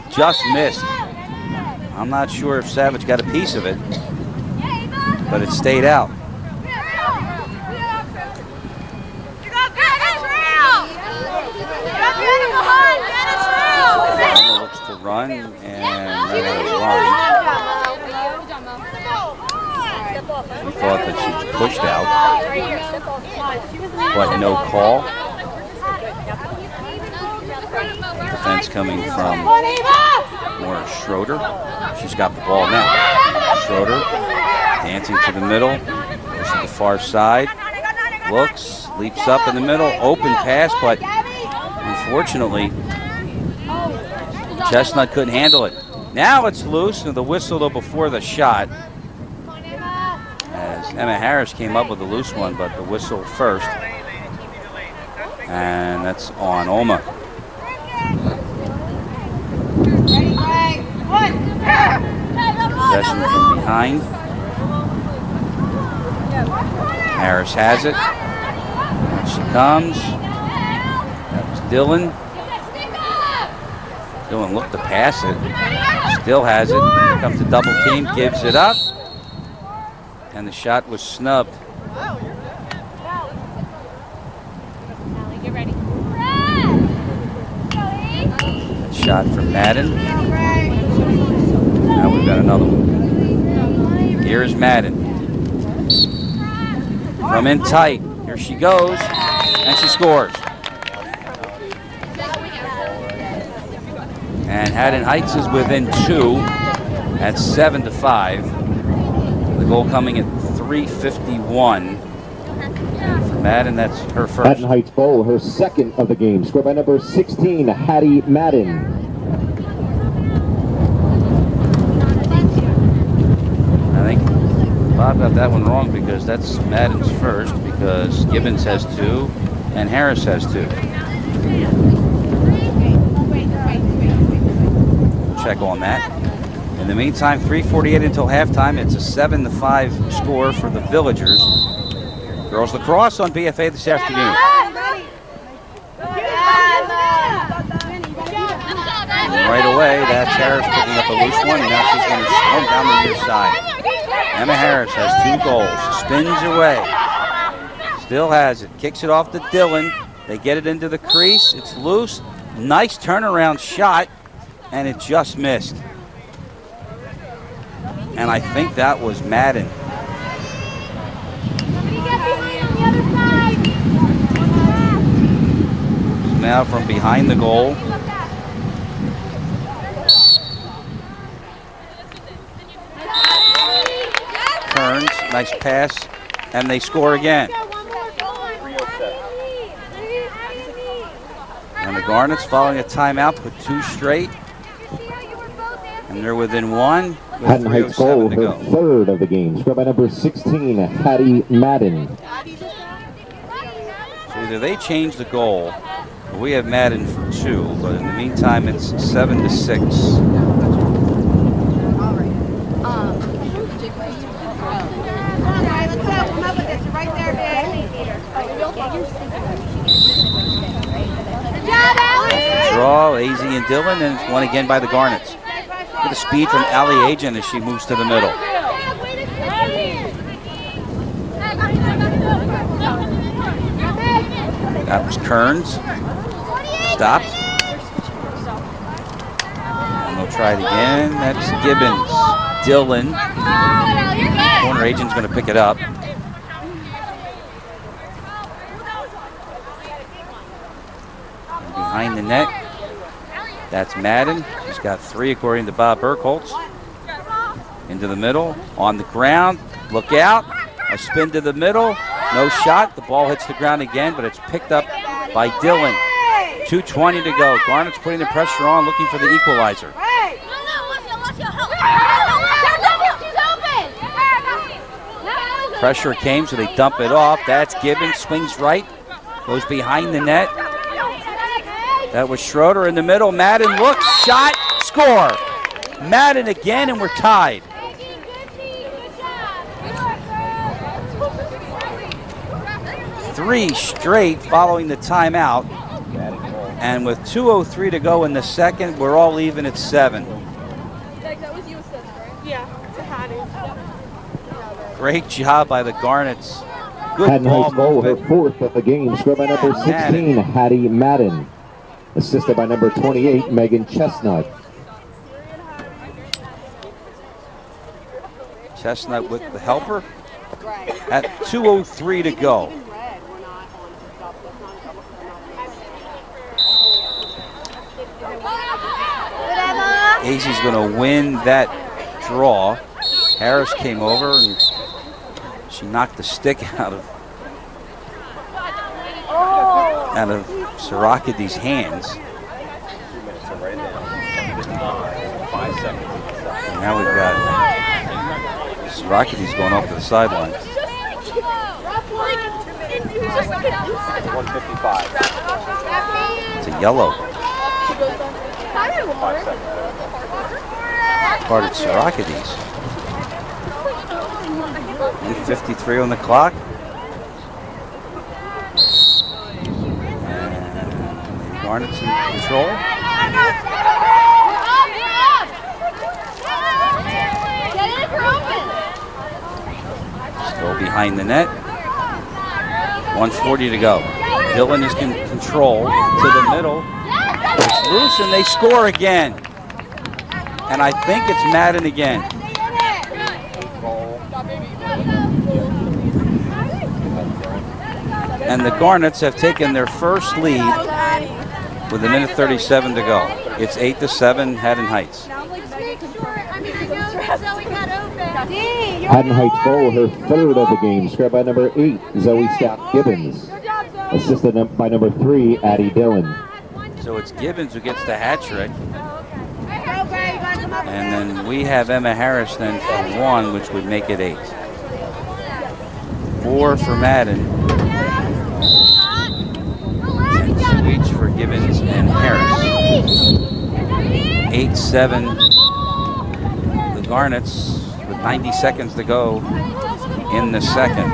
[SPEAKER 3] Just missed. I'm not sure if Savage got a piece of it, but it stayed out. Looks to run and ran out of line. She thought that she was pushed out, but no call. Defense coming from Laura Schroeder. She's got the ball now. Schroeder dancing to the middle, goes to the far side, looks, leaps up in the middle, open pass, but unfortunately, Chestnut couldn't handle it. Now it's loose, and the whistle though before the shot. As Emma Harris came up with a loose one, but the whistle first. And that's on OLMA. Possession from behind. Harris has it. And she comes. That was Dylan. Dylan looked to pass it. Still has it. Here comes the double team. Gives it up. And the shot was snubbed. Shot from Madden. Now we've got another one. Here's Madden. From in tight. Here she goes. And she scores. And Haddon Heights is within 2 at 7-5. The goal coming at 3:51. And for Madden, that's her first.
[SPEAKER 4] Haddon Heights goal, her second of the game. Scored by number 16, Hattie Madden.
[SPEAKER 3] I think Bob got that one wrong because that's Madden's first, because Gibbons has 2 and Harris has 2. Check on that. In the meantime, 3:48 until halftime. It's a 7-5 score for the Villagers. Girls lacrosse on BFA this afternoon. And right away, that's Harris picking up a loose one, and now she's going to swing down the near side. Emma Harris has 2 goals. Spins away. Still has it. Kicks it off to Dillon. They get it into the crease. It's loose. Nice turnaround shot, and it just missed. And I think that was Madden. Now from behind the goal. Turns, nice pass, and they score again. And the Garnets following a timeout with 2 straight. And they're within 1 with
[SPEAKER 4] Haddon Heights goal,
[SPEAKER 3] 3:07 to
[SPEAKER 4] her
[SPEAKER 3] go.
[SPEAKER 4] 3rd of the game. Scored by number 16, Hattie Madden.
[SPEAKER 3] So either they change the goal, or we have Madden for 2, but in the meantime it's 7-6. Draw, AZ and Dillon, and it's won again by the Garnets. Look at the speed from Allie Agent as she moves to the middle. That was Kearns. Stopped. And they'll try it again. That's Gibbons. Dillon. Corner Agent's going to pick it up. Behind the net, that's Madden. She's got 3 according to Bob Burkholz. Into the middle, on the ground, look out. A spin to the middle, no shot. The ball hits the ground again, but it's picked up by Dillon. 2:20 to go. Garnet's putting the pressure on, looking for the equalizer. Pressure came, so they dump it off. That's Gibbons, swings right, goes behind the net. That was Schroeder in the middle. Madden looks, shot, score. Madden again, and we're tied. Three straight following the timeout. And with 2:03 to go in the second, we're all even at 7.
[SPEAKER 7] That was you assist, right? Yeah, to Haddon.
[SPEAKER 3] Great job by the Garnets. Good
[SPEAKER 4] Haddon
[SPEAKER 3] ball
[SPEAKER 4] Heights goal, her
[SPEAKER 3] movement.
[SPEAKER 4] 4th of the game. Scored by number 16, Hattie Madden. Assisted by number 28, Megan Chestnut.
[SPEAKER 3] Chestnut with the helper at 2:03 to go. Azie's going to win that draw. Harris came over and she knocked the stick out of Sirakides' hands. And now we've got Sirakides going off to the sideline.
[SPEAKER 5] 155.
[SPEAKER 3] It's a yellow. Parted Sirakides. 1:53 on the clock. And Garnet's in control. Still behind the net. 1:40 to go. Dillon is in control to the middle. It's loose and they score again. And I think it's Madden again. And the Garnets have taken their first lead with 1:37 to go. It's 8-7 Haddon Heights.
[SPEAKER 4] Haddon Heights goal, her 3rd of the game. Scored by number 8, Zoe Staff Gibbons. Assisted by number 3, Addie Dillon.
[SPEAKER 3] So it's Gibbons who gets the hat trick. And then we have Emma Harris then for 1, which would make it 8. 4 for Madden. And 2 each for Gibbons and Harris. 8-7 the Garnets with 90 seconds to go in the second.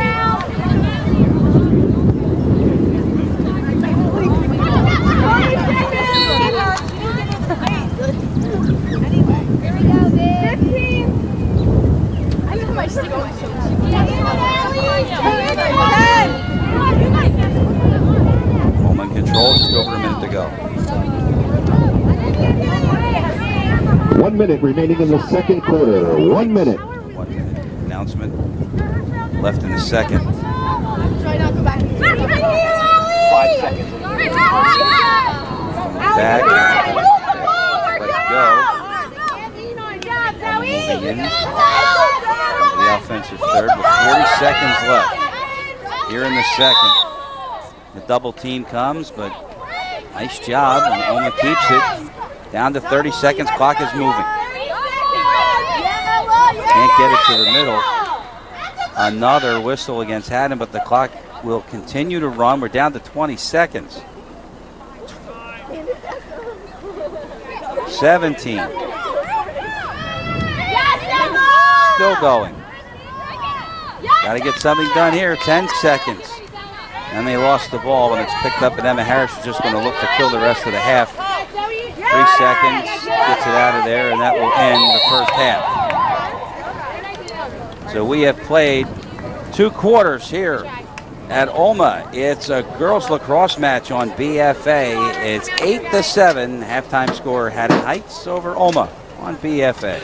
[SPEAKER 7] I put my stick on
[SPEAKER 4] 1 minute remaining in the second quarter. 1 minute.
[SPEAKER 3] 1 minute. Announcement left in the second.
[SPEAKER 5] 5 seconds.
[SPEAKER 3] Back. Let it go. Moving in. The offensive third with 40 seconds left. Here in the second. The double team comes, but nice job, and OLMA keeps it. Down to 30 seconds, clock is moving. Can't get it to the middle. Another whistle against Haddon, but the clock will continue to run. We're down to 20 seconds. 17. Still going. Got to get something done here. 10 seconds. And they lost the ball when it's picked up, and Emma Harris is just going to look to kill the rest of the half. 3 seconds, gets it out of there, and that will end the first half. So we have played 2 quarters here at OLMA. It's a girls lacrosse match on BFA. It's 8-7. Halftime score, Haddon Heights over OLMA on BFA.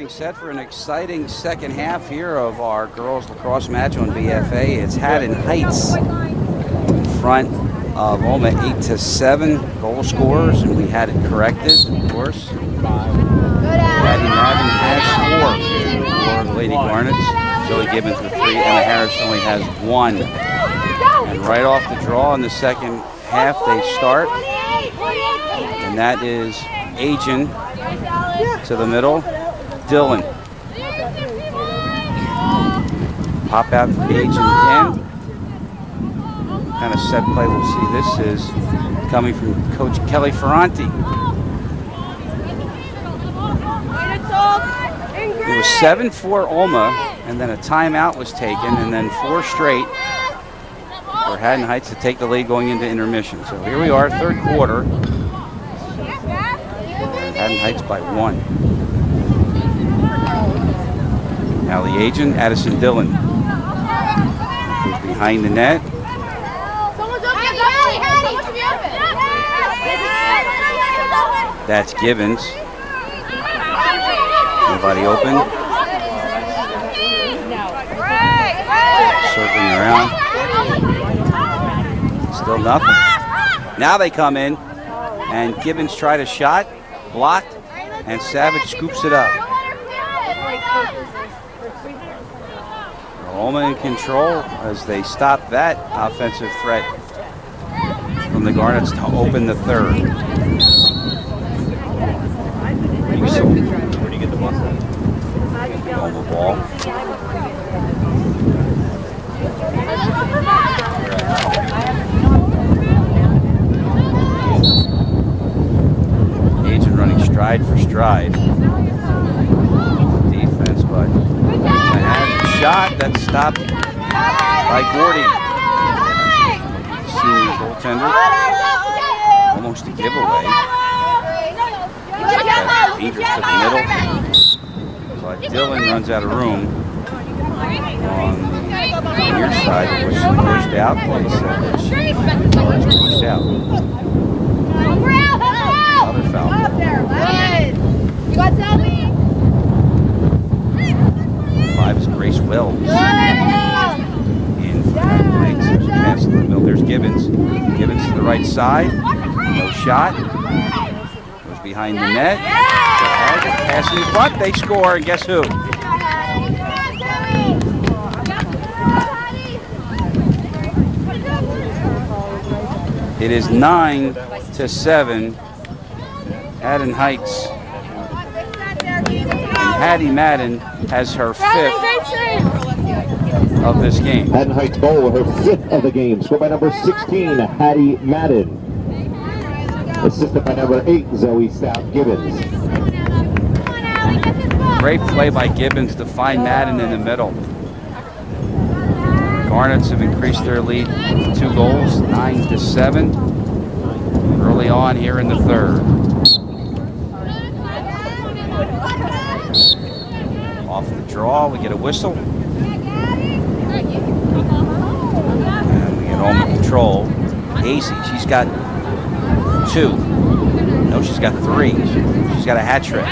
[SPEAKER 3] Getting set for an exciting second half here of our girls lacrosse match on BFA. It's Haddon Heights in front of OLMA 8-7 goal scorers, and we had it corrected, of course. Haddon has 4 for the Lady Garnets. Zoe Gibbons with 3. Emma Harris only has 1. And right off the draw in the second half, they start. And that is Agin to the middle. Dylan. Pop out for Agin again. Kind of set play we'll see. This is coming from Coach Kelly Ferranti. It was 7-4 OLMA, and then a timeout was taken, and then 4 straight for Haddon Heights to take the lead going into intermission. So here we are, third quarter. Haddon Heights by 1. Now the agent, Addison Dillon, who's behind the net. That's Gibbons. Nobody open. Circling around. Still nothing. Now they come in, and Gibbons tried a shot, blocked, and Savage scoops it up. OLMA in control as they stop that offensive threat from the Garnets to open the third.
[SPEAKER 5] Where do you get the bus at?
[SPEAKER 3] OLMA ball. Agent running stride for stride. Defense, but a shot that's stopped by Gordy. Senior goaltender. Almost a giveaway. That's dangerous to the middle. But Dylan runs out of room on the near side, which is pushed out. They said that she was pushed out. Another foul.
[SPEAKER 7] You got Selby.
[SPEAKER 3] 5 is Grace Wells. In for Haddon Heights. There's a pass in the middle. There's Gibbons. Gibbons to the right side. No shot. Goes behind the net. Pass in front. They score, and guess who? It is 9-7. Haddon Heights. And Hattie Madden has her 5th of this game.
[SPEAKER 4] Haddon Heights goal, her 5th of the game. Scored by number 16, Hattie Madden. Assisted by number 8, Zoe South Gibbons.
[SPEAKER 3] Great play by Gibbons to find Madden in the middle. Garnets have increased their lead to 2 goals, 9-7. Early on here in the third. Off the draw, we get a whistle. And we get OLMA control. Casey, she's got 2. No, she's got 3. She's got a hat trick.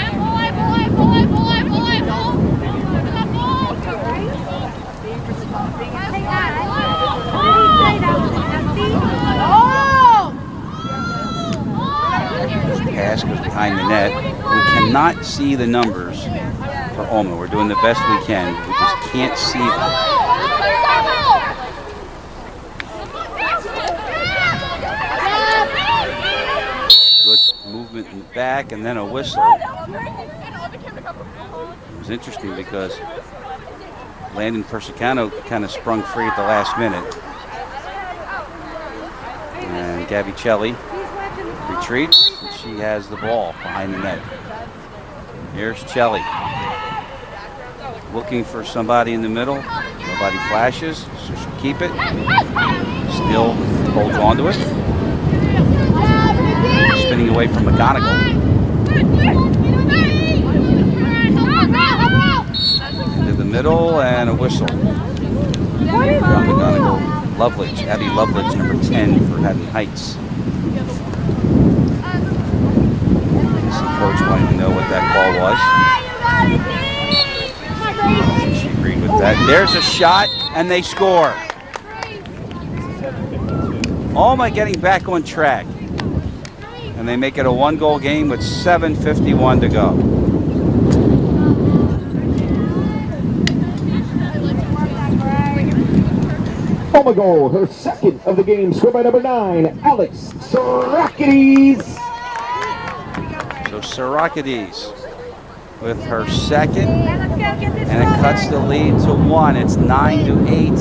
[SPEAKER 3] Pass goes behind the net. We cannot see the numbers for OLMA. We're doing the best we can. We just can't see them. Good movement in the back and then a whistle. It was interesting because Landon Persicano kind of sprung free at the last minute. And Gabby Celli retreats. She has the ball behind the net. Here's Celli. Looking for somebody in the middle. Nobody flashes, so she'll keep it. Still holds on to it. Spinning away from McGonigal. Into the middle and a whistle. From McGonigal. Loveridge, Abby Loveridge, number 10 for Haddon Heights. Coach wanted to know what that call was.
[SPEAKER 7] Grace.
[SPEAKER 3] She agreed with that. There's a shot, and they score. OLMA getting back on track. And they make it a one-goal game with 7:51 to go.
[SPEAKER 4] OLMA goal, her second of the game, scored by number 9, Alex Sirakides.
[SPEAKER 3] So Sirakides with her second, and it cuts the lead to 1. It's 9-8.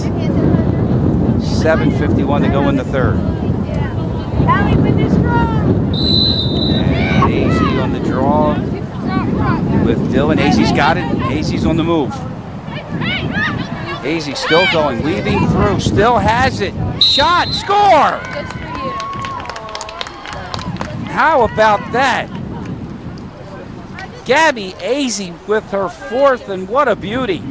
[SPEAKER 3] 7:51 to go in the third. And AZ on the draw with Dylan. AZ's got it. AZ's on the move. AZ still going, weaving through, still has it. Shot, score! How about that? Gabby AZ with her fourth, and what a beauty.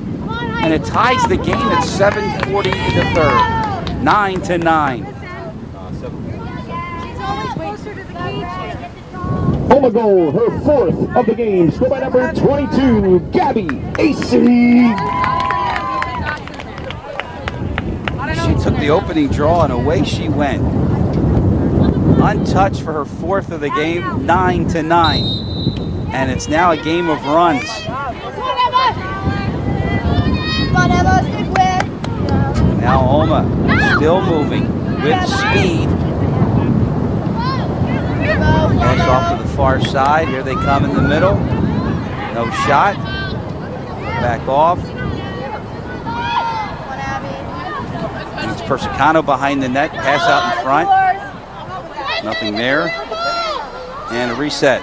[SPEAKER 3] And it ties the game at 7:40 in the third. 9-9.
[SPEAKER 4] OLMA goal, her fourth of the game, scored by number 22, Gabby AC.
[SPEAKER 3] She took the opening draw and away she went. Untouched for her fourth of the game, 9-9. And it's now a game of runs. Now OLMA still moving with speed. Pass off to the far side. Here they come in the middle. No shot. Back off. And it's Persicano behind the net. Pass out in front. Nothing there. And a reset.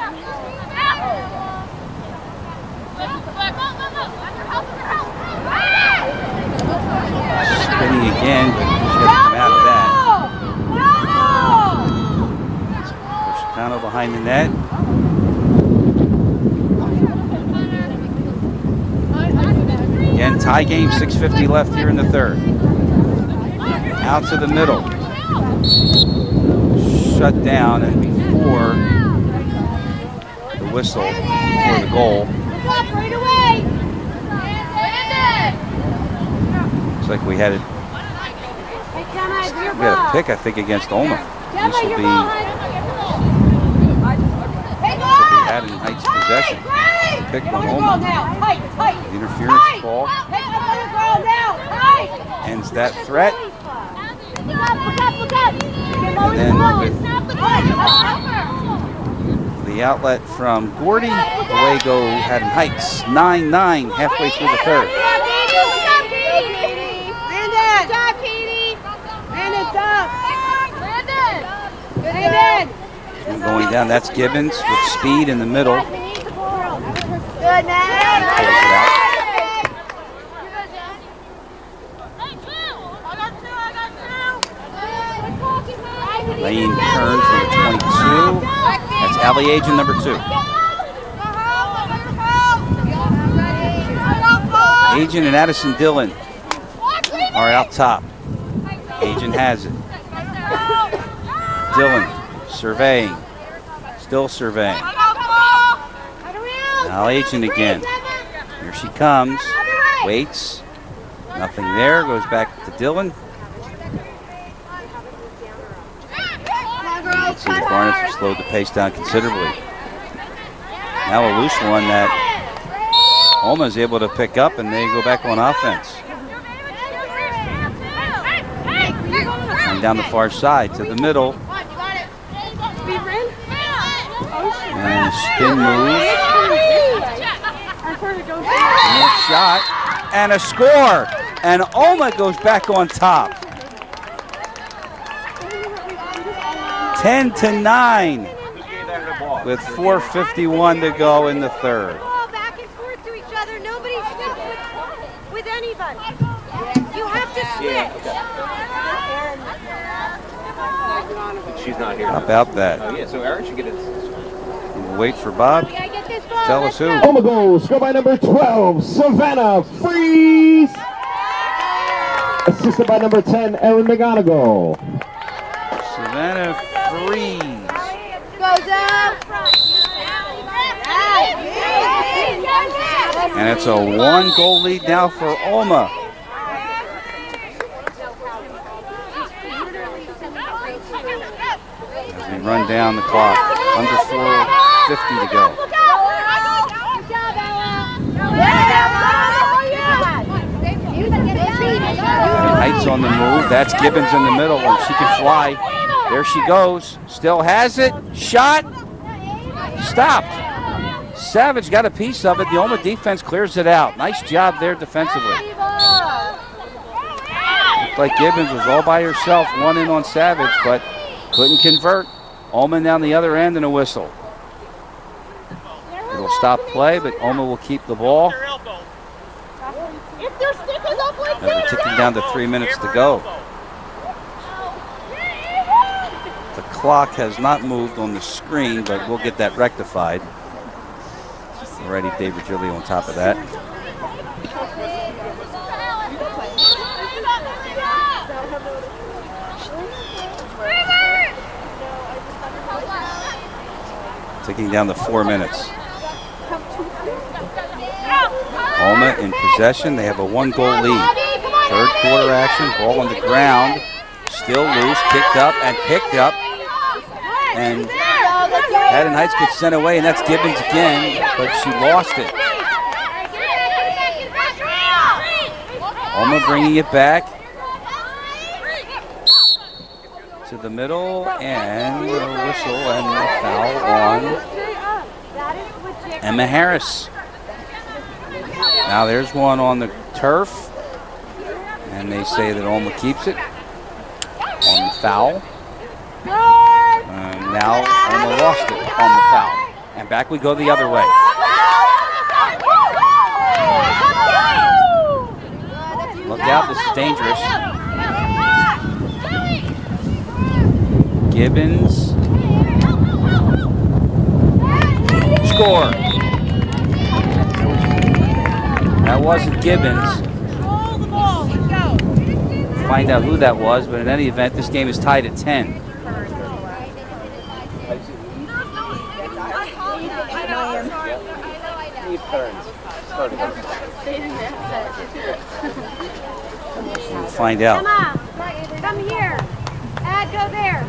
[SPEAKER 3] Spinning again, but she has to come out of that. Persicano behind the net. Again, tie game, 6:50 left here in the third. Out to the middle. Shut down, and before the whistle for the goal. Looks like we had a pick, I think, against OLMA. This will be Haddon Heights possession. Pick on OLMA. The interference ball ends that threat. And then with the outlet from Gordy, away go Haddon Heights. 9-9 halfway through the third. And going down, that's Gibbons with speed in the middle.
[SPEAKER 7] Good man.
[SPEAKER 3] Lane turns for the 22. That's Allie Agent, number 2. Agent and Addison Dillon are out top. Agent has it. Dillon surveying. Still surveying. Now Agent again. Here she comes. Waits. Nothing there. Goes back to Dillon. See the Barnets have slowed the pace down considerably. Now a loose one that OLMA is able to pick up, and they go back on offense. And down the far side to the middle. And a spin move. And a shot. And a score. And OLMA goes back on top. 10-9 with 4:51 to go in the third.
[SPEAKER 6] Back and forth to each other. Nobody's stuck with anybody. You have to switch.
[SPEAKER 5] She's not here.
[SPEAKER 3] How about that?
[SPEAKER 5] Oh, yeah, so Aaron should get it.
[SPEAKER 3] We'll wait for Bob. Tell us who.
[SPEAKER 4] OLMA goal, scored by number 12, Savannah Freeze. Assisted by number 10, Erin McGonigal.
[SPEAKER 3] Savannah Freeze.
[SPEAKER 6] Go down.
[SPEAKER 3] And it's a 1-goal lead now for OLMA. As we run down the clock, under 4:50 to go. Heights on the move. That's Gibbons in the middle, and she can fly. There she goes. Still has it. Shot. Stopped. Savage got a piece of it. The OLMA defense clears it out. Nice job there defensively. Looked like Gibbons was all by herself, one in on Savage, but couldn't convert. OLMA down the other end and a whistle. It'll stop play, but OLMA will keep the ball. As we're ticking down to 3 minutes to go. The clock has not moved on the screen, but we'll get that rectified. Already Dave Virgilio on top of that. Ticking down to 4 minutes. OLMA in possession. They have a 1-goal lead. Third quarter action. Ball on the ground. Still loose. Kicked up and picked up. And Haddon Heights gets sent away, and that's Gibbons again, but she lost it. OLMA bringing it back to the middle, and a whistle and a foul on Emma Harris. Now there's one on the turf, and they say that OLMA keeps it on the foul. Now OLMA lost it on the foul. And back we go the other way. Look out, this is dangerous. Gibbons. Score. That wasn't Gibbons. Find out who that was, but in any event, this game is tied at 10. We'll find out.
[SPEAKER 6] Emma, come here. Ed, go there.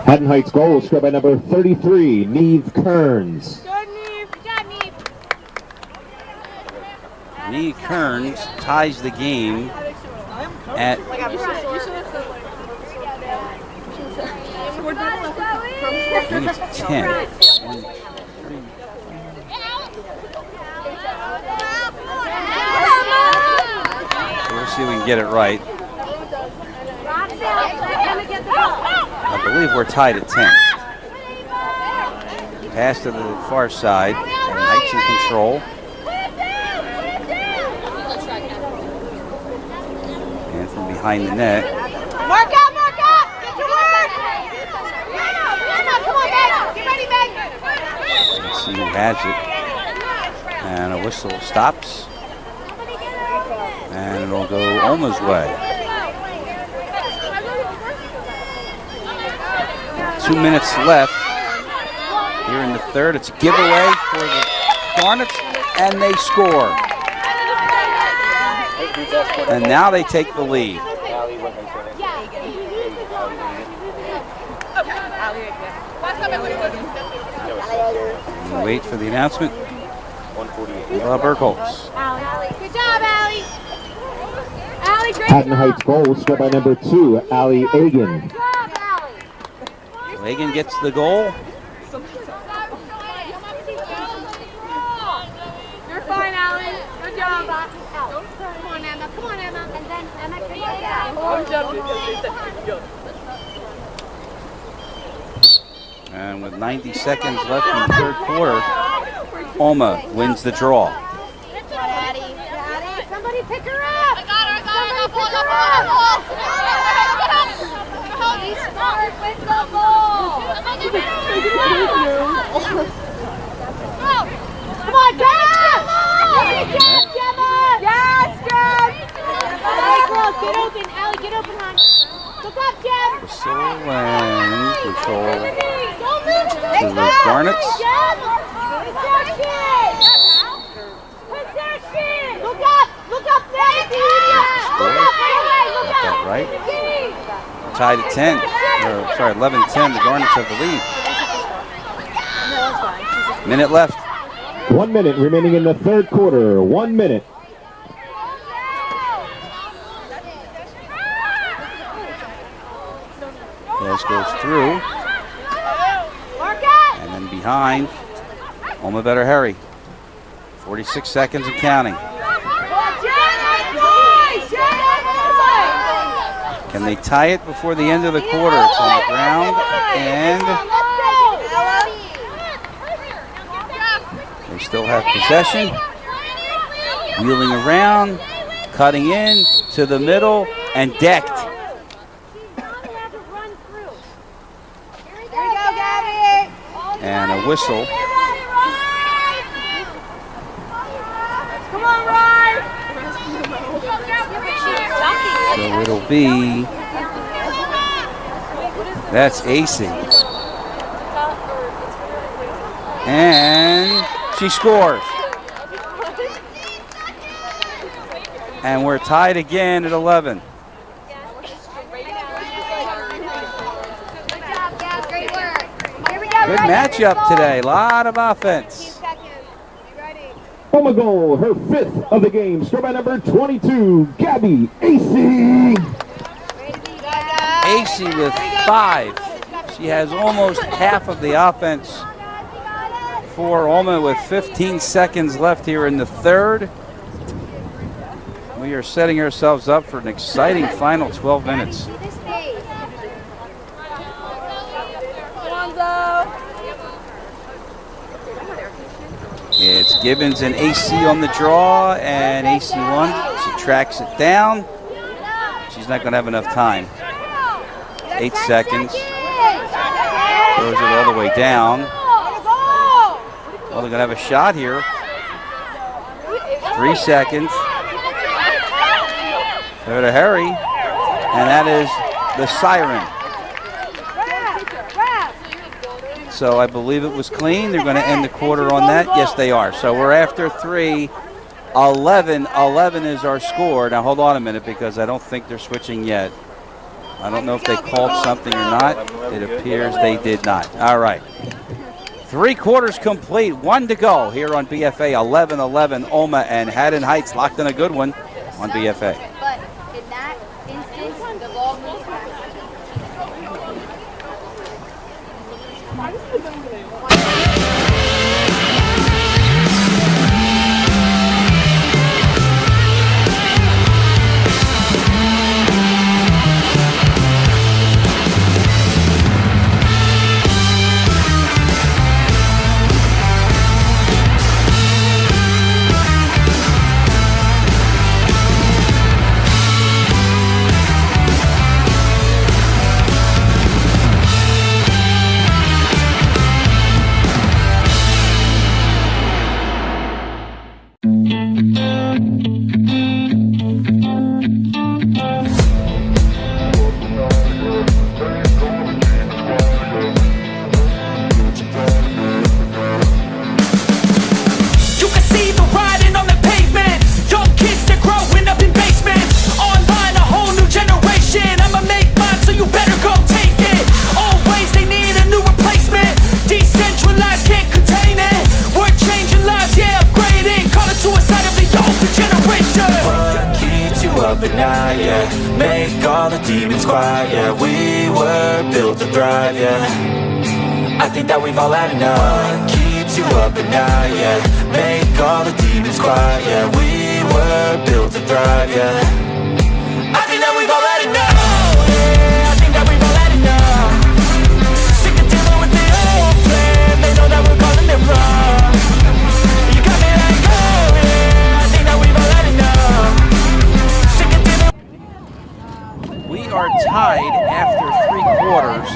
[SPEAKER 4] Haddon Heights goal scored by number 33, Neve Kearns.
[SPEAKER 6] Good, Neve. Good job, Neve.
[SPEAKER 3] Neve Kearns ties the game at I think it's 10. We'll see if we can get it right. I believe we're tied at 10. Pass to the far side, and Heights in control. And from behind the net.
[SPEAKER 6] Mark out, mark out. Get to work. Emma, come on, Meg. Get ready, Meg.
[SPEAKER 3] Let's see who has it. And a whistle stops. And it'll go OLMA's way. 2 minutes left here in the third. It's a giveaway for the Garnets, and they score. And now they take the lead. And wait for the announcement. Burkholz.
[SPEAKER 6] Good job, Allie. Allie, great
[SPEAKER 4] Haddon
[SPEAKER 6] job.
[SPEAKER 4] Heights goal scored by number 2, Allie Egan.
[SPEAKER 6] Good job, Allie.
[SPEAKER 3] Reagan gets the goal.
[SPEAKER 6] You're fine, Allie. Good job. Come on, Emma. Come on, Emma. And then Emma can go down.
[SPEAKER 3] And with 90 seconds left in the third quarter, OLMA wins the draw.
[SPEAKER 6] Somebody pick her up. I got her. Somebody pick her up. He started with the ball. Come on, Gemma. Good job, Gemma. Yes, Gem. Hey, girls, get open. Allie, get open, hon. Look up, Gem.
[SPEAKER 3] Whistle and control
[SPEAKER 6] To
[SPEAKER 3] the Garnets.
[SPEAKER 6] Good job, kid. Possession.
[SPEAKER 3] Got that right. Tied at 10. Or, sorry, 11-10. The Garnets have the lead. Minute left.
[SPEAKER 4] 1 minute remaining in the third quarter. 1 minute.
[SPEAKER 3] Pass goes through. And then behind. OLMA better hurry. 46 seconds and counting. Can they tie it before the end of the quarter? It's on the ground, and they still have possession. Wheeling around, cutting in to the middle, and decked. And a whistle. So it'll be, that's AC. And she scores. And we're tied again at 11. Good matchup today, a lot of offense.
[SPEAKER 4] OLMA goal, her 5th of the game. Score by number 22, Gabby AC.
[SPEAKER 3] AC with 5. She has almost half of the offense for OLMA with 15 seconds left here in the third. We are setting ourselves up for an exciting final 12 minutes. It's Gibbons and AC on the draw, and AC1, she tracks it down. She's not going to have enough time. 8 seconds. Throws it all the way down. Well, they're going to have a shot here. 3 seconds. They're to hurry, and that is the siren. So I believe it was clean. They're going to end the quarter on that. Yes, they are. So we're after 3. 11 is our score. Now hold on a minute, because I don't think they're switching yet. I don't know if they called something or not. It appears they did not. All right. 3 quarters complete. 1 to go here on BFA. 11-11. OLMA and Haddon Heights locked in a good one on BFA.
[SPEAKER 6] But in that instance, the ball moves back.
[SPEAKER 1] up at night, yeah. Make all the demons quiet, yeah. We were built to thrive, yeah. I think that we've all had enough. What keeps you up at night, yeah. Make all the demons quiet, yeah. We were built to thrive, yeah. I think that we've all had enough. Yeah, I think that we've all had enough. Sick of dealing with the old plan. They know that we're calling it wrong. You got me like, oh yeah, I think that we've all had enough. Sick of dealing.
[SPEAKER 3] We are tied after 3 quarters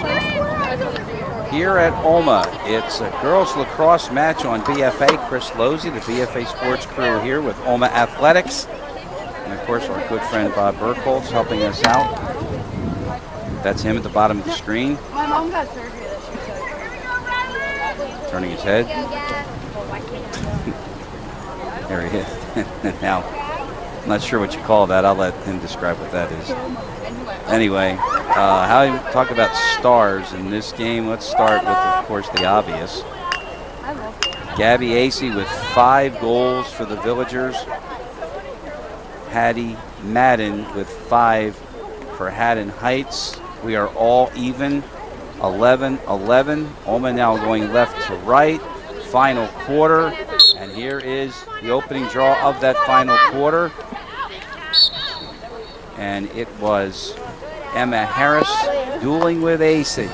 [SPEAKER 3] here at OLMA. It's a girls lacrosse match on BFA. Chris Losey, the BFA sports crew here with OLMA Athletics. And of course our good friend Bob Burkholz helping us out. That's him at the bottom of the screen.
[SPEAKER 7] My mom got surgery this year.
[SPEAKER 3] Turning his head. There he is. Now I'm not sure what you call that. I'll let him describe what that is. Anyway, how you talk about stars in this game? Let's start with, of course, the obvious. Gabby Acey with 5 goals for the Villagers. Hattie Madden with 5 for Haddon Heights. We are all even, 11-11. OLMA now going left to right. Final quarter, and here is the opening draw of that final quarter. And it was Emma Harris dueling with Acey.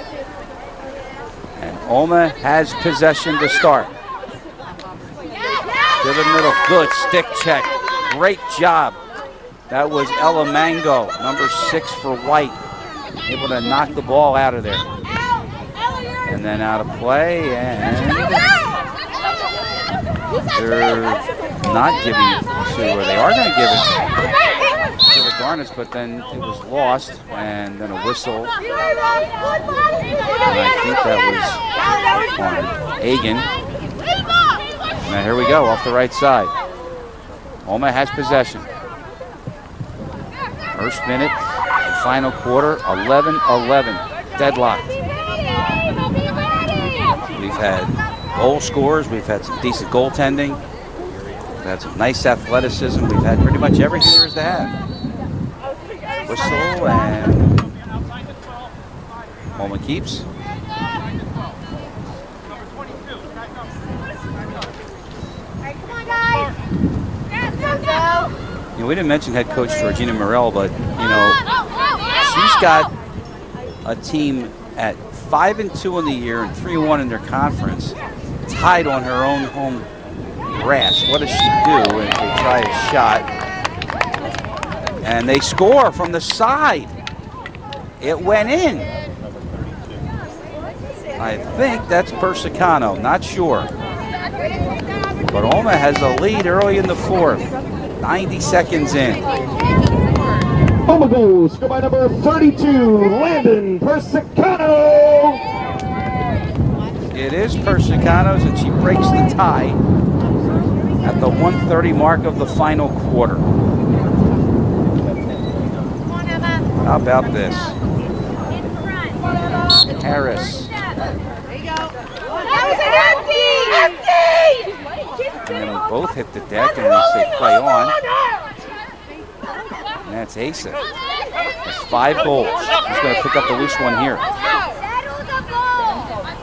[SPEAKER 3] And OLMA has possession to start. To the middle, good stick check, great job. That was Ella Mango, number 6 for White, able to knock the ball out of there. And then out of play, and they're not giving it to, or they are going to give it to the Garnets, but then it was lost, and then a whistle. And I think that was on Egan. Now here we go, off the right side. OLMA has possession. First minute, the final quarter, 11-11, deadlocked. We've had goal scorers, we've had some decent goaltending, we've had some nice athleticism, we've had pretty much everything there is to have. Whistle, and OLMA keeps. You know, we didn't mention head coach Georgina Morell, but you know, she's got a team at 5-2 in the year and 3-1 in their conference, tied on her own home grass. What does she do? And they try a shot, and they score from the side. It went in. I think that's Persicano, not sure. But OLMA has a lead early in the 4th. 90 seconds in.
[SPEAKER 4] OLMA goes by number 32, Landon Persicano.
[SPEAKER 3] It is Persicano's, and she breaks the tie at the 1:30 mark of the final quarter. How about this? Harris. And then we both hit the deck, and they say play on. And that's Asa. That's 5 goals. He's going to pick up the loose one here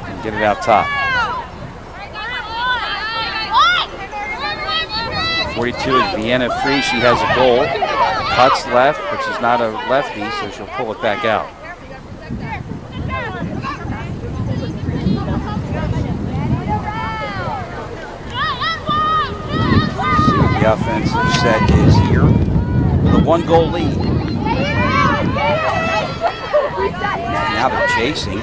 [SPEAKER 3] and get it out top. 42 is Vienna Free. She has a goal. Cuts left, but she's not a lefty, so she'll pull it back out. The offensive set is here with a 1-goal lead. Now they're chasing.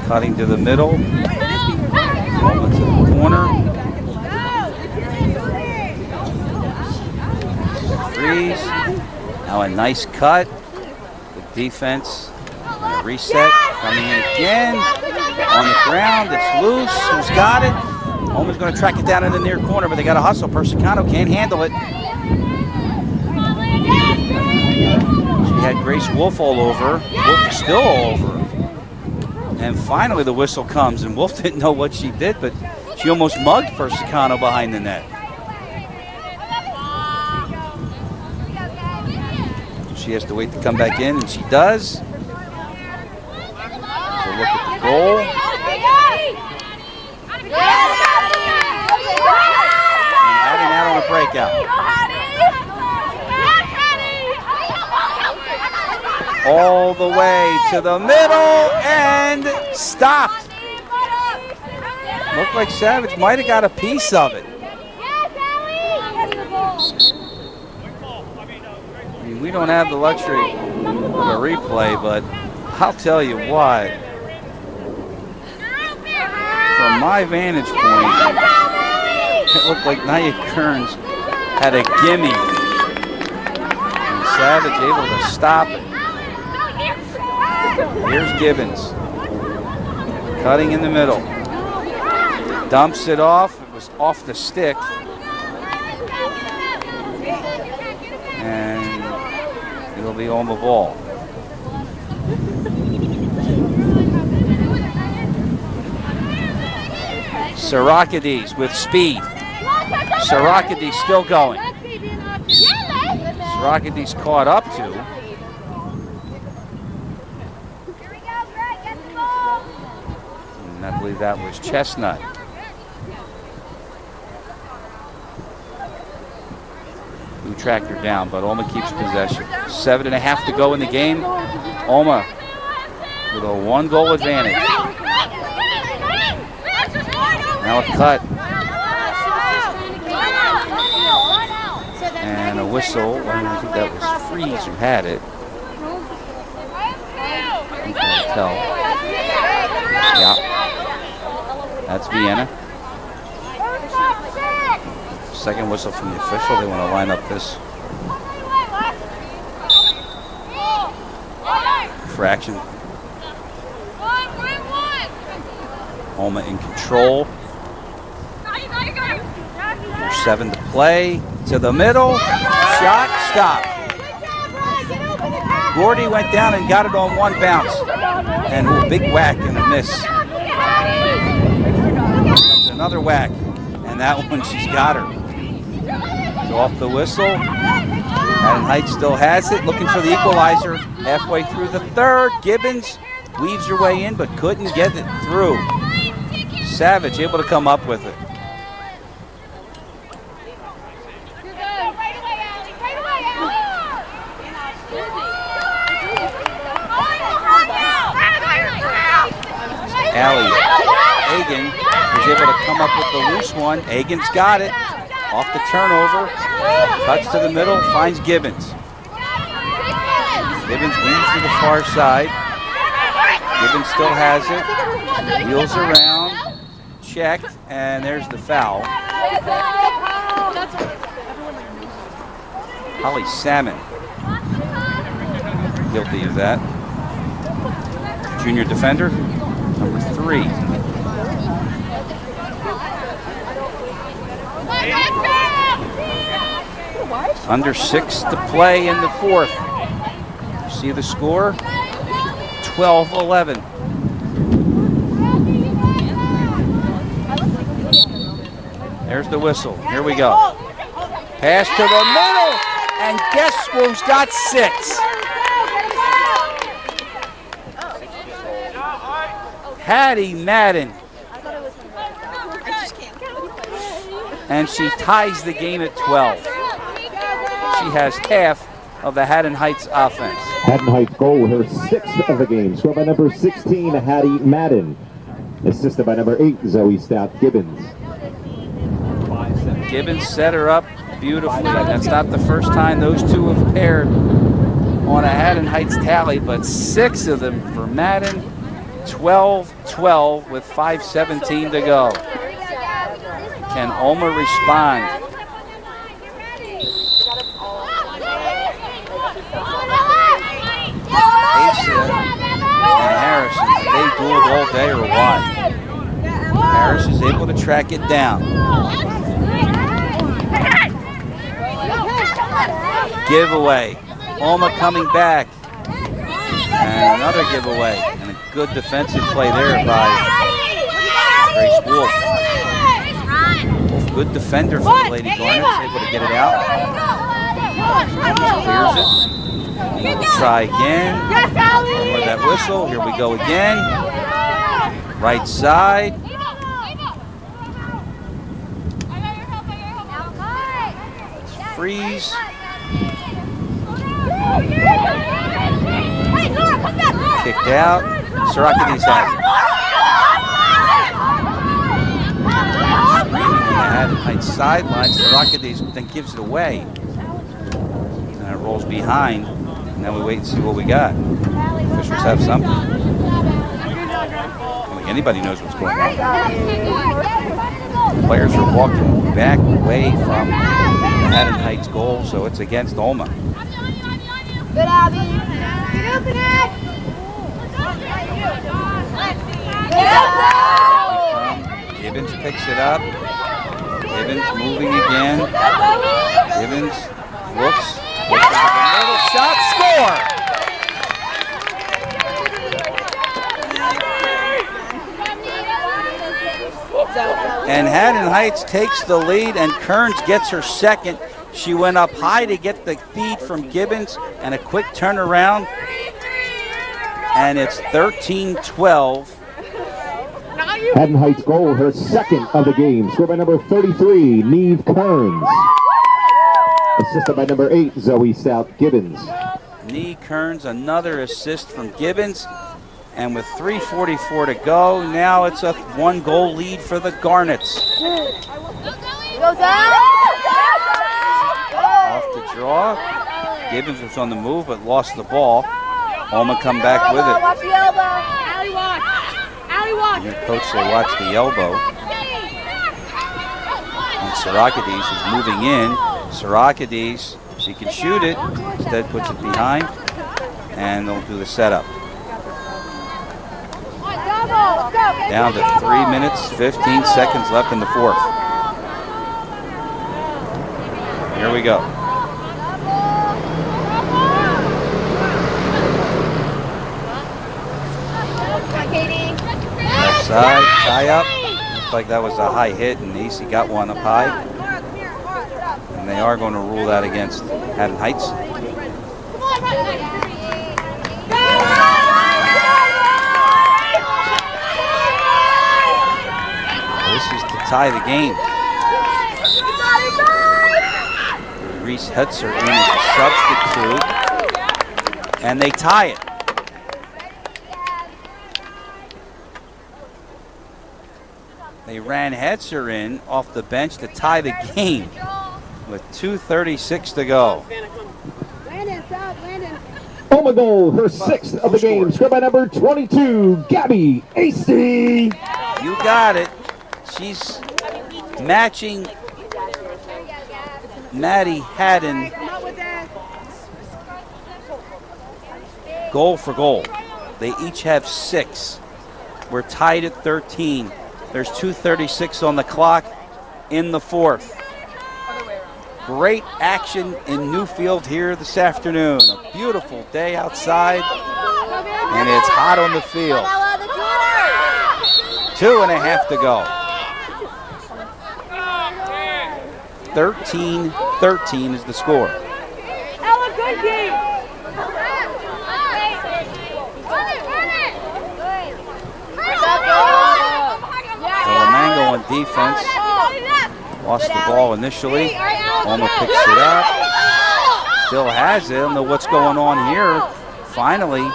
[SPEAKER 3] Cutting to the middle. Moment to the corner. Freeze. Now a nice cut. The defense and a reset. Coming in again. On the ground, it's loose. Who's got it? OLMA's going to track it down in the near corner, but they got to hustle. Persicano can't handle it. She had Grace Wolf all over. Wolf is still all over. And finally the whistle comes, and Wolf didn't know what she did, but she almost mugged Persicano behind the net. She has to wait to come back in, and she does. So look at the goal. And adding that on a breakout. All the way to the middle and stopped. Looked like Savage might have got a piece of it. I mean, we don't have the luxury of a replay, but I'll tell you what. From my vantage point, it looked like Nia Kearns had a gimme. And Savage able to stop it. Here's Gibbons. Cutting in the middle. Dumps it off. was off the stick. And it'll be on the ball. Sarakades with speed. Sarakades still going. Sarakades caught up to. And I believe that was Chestnut. Who tracked her down, but OLMA keeps possession. 7.5 to go in the game. OLMA with a 1-goal advantage. Now a cut. And a whistle. I think that was Freeze who had it. You can't tell. Yeah. That's Vienna. Second whistle from the official. They want to line up this fraction. OLMA in control. 7 to play. To the middle. Shot. Stop. Gordy went down and got it on one bounce. And a big whack and a miss. Another whack. And that one, she's got her. So off the whistle. Haddon Heights still has it. Looking for the equalizer. Halfway through the third. Gibbons weaves her way in but couldn't get it through. Savage able to come up with it. Allie Egan is able to come up with the loose one. Egan's got it. Off the turnover. Touch to the middle. Finds Gibbons. Gibbons weaves to the far side. Gibbons still has it. Wheels around. Checked. And there's the foul. Holly Salmon guilty of that. Junior defender. Number 3. Under 6 to play in the fourth. You see the score? 12-11. There's the whistle. Here we go. Pass to the middle. And guess who's got 6? Hattie Madden. And she ties the game at 12. She has half of the Haddon Heights offense.
[SPEAKER 4] Haddon Heights goal, her 6th of the game. Scored by number 16, Hattie Madden. Assisted by number 8, Zoe Stout Gibbons.
[SPEAKER 3] Gibbons set her up beautifully. That's not the first time those two have paired on a Haddon Heights tally, but 6 of them for Madden. 12-12 with 5:17 to go. Can OLMA respond? Asa and Harrison, they dueled all day or what? Harris is able to track it down. Giveaway. OLMA coming back. And another giveaway. And a good defensive play there by Grace Wolf. Wolf, good defender for the Lady Garnets. Able to get it out. Clears it. We'll try again. More that whistle. Here we go again. Right side. Freeze. Kicked out. Sarakades has it. Screaming on the Haddon Heights sideline. Sarakades then gives it away. And it rolls behind. And then we wait and see what we got. Officials have something. I don't think anybody knows what's going on. Players are walking back away from the Haddon Heights goal, so it's against OLMA. Gibbons picks it up. Gibbons moving again. Gibbons looks. Another shot, score! And Haddon Heights takes the lead, and Kearns gets her second. She went up high to get the feed from Gibbons, and a quick turnaround. And it's 13-12.
[SPEAKER 4] Haddon Heights goal, her second of the game. Scored by number 33, Neve Kearns. Assisted by number 8, Zoe South Gibbons.
[SPEAKER 3] Nee Kearns, another assist from Gibbons. And with 3:44 to go, now it's a 1-goal lead for the Garnets.
[SPEAKER 6] Goes out.
[SPEAKER 3] Off the draw. Gibbons was on the move but lost the ball. OLMA come back with it.
[SPEAKER 6] Watch the elbow. Allie, watch. Allie, watch.
[SPEAKER 3] Your coach say watch the elbow. And Sarakades is moving in. Sarakades, she can shoot it. Instead puts it behind. And they'll do the setup. Down to 3 minutes, 15 seconds left in the fourth. Here we go. Left side, tie up. Looks like that was a high hit, and AC got one up high. And they are going to rule that against Haddon Heights. This is to tie the game. Reese Hetzer in as a substitute, and they tie it. They ran Hetzer in off the bench to tie the game with 2:36 to go.
[SPEAKER 4] OLMA goal, her sixth of the game. Scored by number 22, Gabby AC.
[SPEAKER 3] You got it. She's matching Maddie Haddon goal for goal. They each have 6. We're tied at 13. There's 2:36 on the clock in the fourth. Great action in Newfield here this afternoon. A beautiful day outside, and it's hot on the field. 2.5 to go. 13-13 is the score.
[SPEAKER 6] Ella, good game.
[SPEAKER 3] Mango on defense. Lost the ball initially. OLMA picks it up. Still has it. I don't know what's going on here. Finally,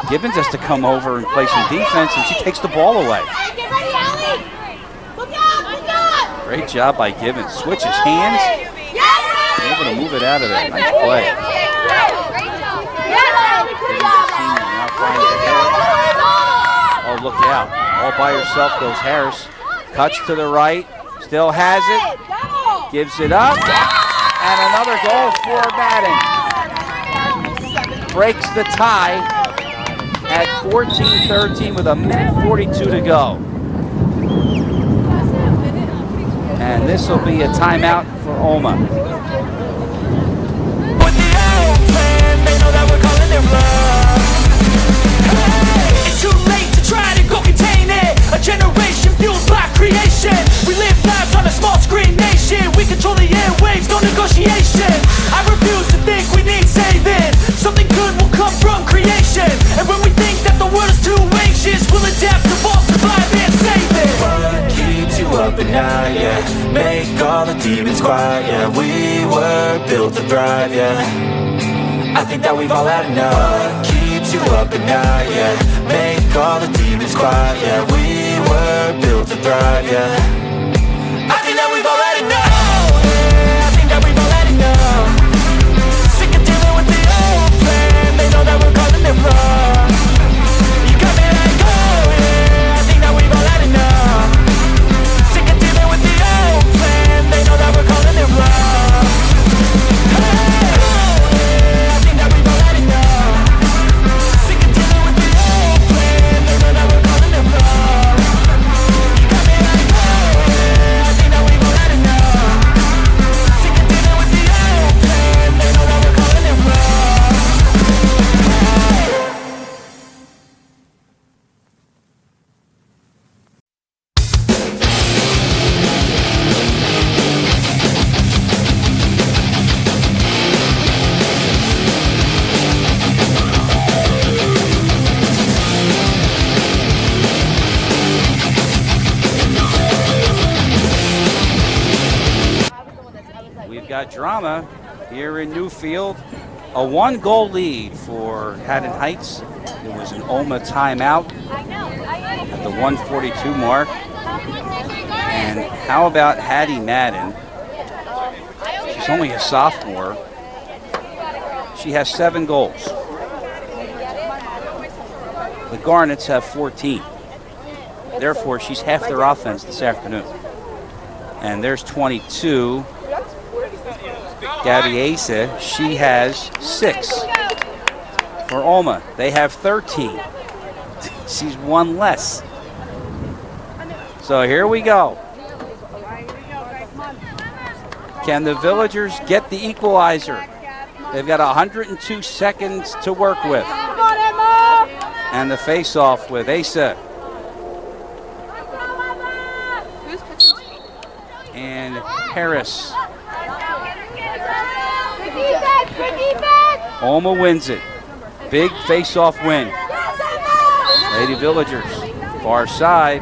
[SPEAKER 3] Gibbons has to come over and play some defense, and she takes the ball away. Great job by Gibbons. Switches hands. Able to move it out of there. Nice play. Now finds the head. Oh, look out. All by herself goes Harris. Cuts to the right. Still has it. Gives it up. And another goal for Madden. Breaks the tie at 14-13 with 1:42 to go. And this will be a timeout for OLMA.
[SPEAKER 1] With the old plan, they know that we're calling their bluff. Hey, it's too late to try to go contain it. A generation fueled by creation. We live lives on a small screen nation. We control the airwaves, no negotiation. I refuse to think we need saving. Something good will come from creation. And when we think that the world is too anxious, we'll adapt, evolve, survive, and save it. What keeps you up at night, yeah? Make all the demons quiet, yeah. We were built to thrive, yeah. I think that we've all had enough. What keeps you up at night, yeah? Make all the demons quiet, yeah. We were built to thrive, yeah. I think that we've all had enough. Yeah, I think that we've all had enough. Sick of dealing with the old plan. They know that we're calling their bluff. You got me like, oh yeah, I think that we've all had enough. Sick of dealing with the old plan. They know that we're calling their bluff. Hey, oh yeah, I think that we've all had enough. Sick of dealing with the old plan. They know that we're calling their bluff. You got me like, oh yeah.
[SPEAKER 3] drama here in Newfield. A 1-goal lead for Haddon Heights. It was an OLMA timeout at the 1:42 mark. And how about Hattie Madden? She's only a sophomore. She has 7 goals. The Garnets have 14. Therefore, she's half their offense this afternoon. And there's 22. Gabby Asa, she has 6. For OLMA, they have 13. She's 1 less. So here we go. Can the Villagers get the equalizer? They've got 102 seconds to work with. And the face-off with Asa. And Harris. OLMA wins it. Big face-off win. Lady Villagers, far side.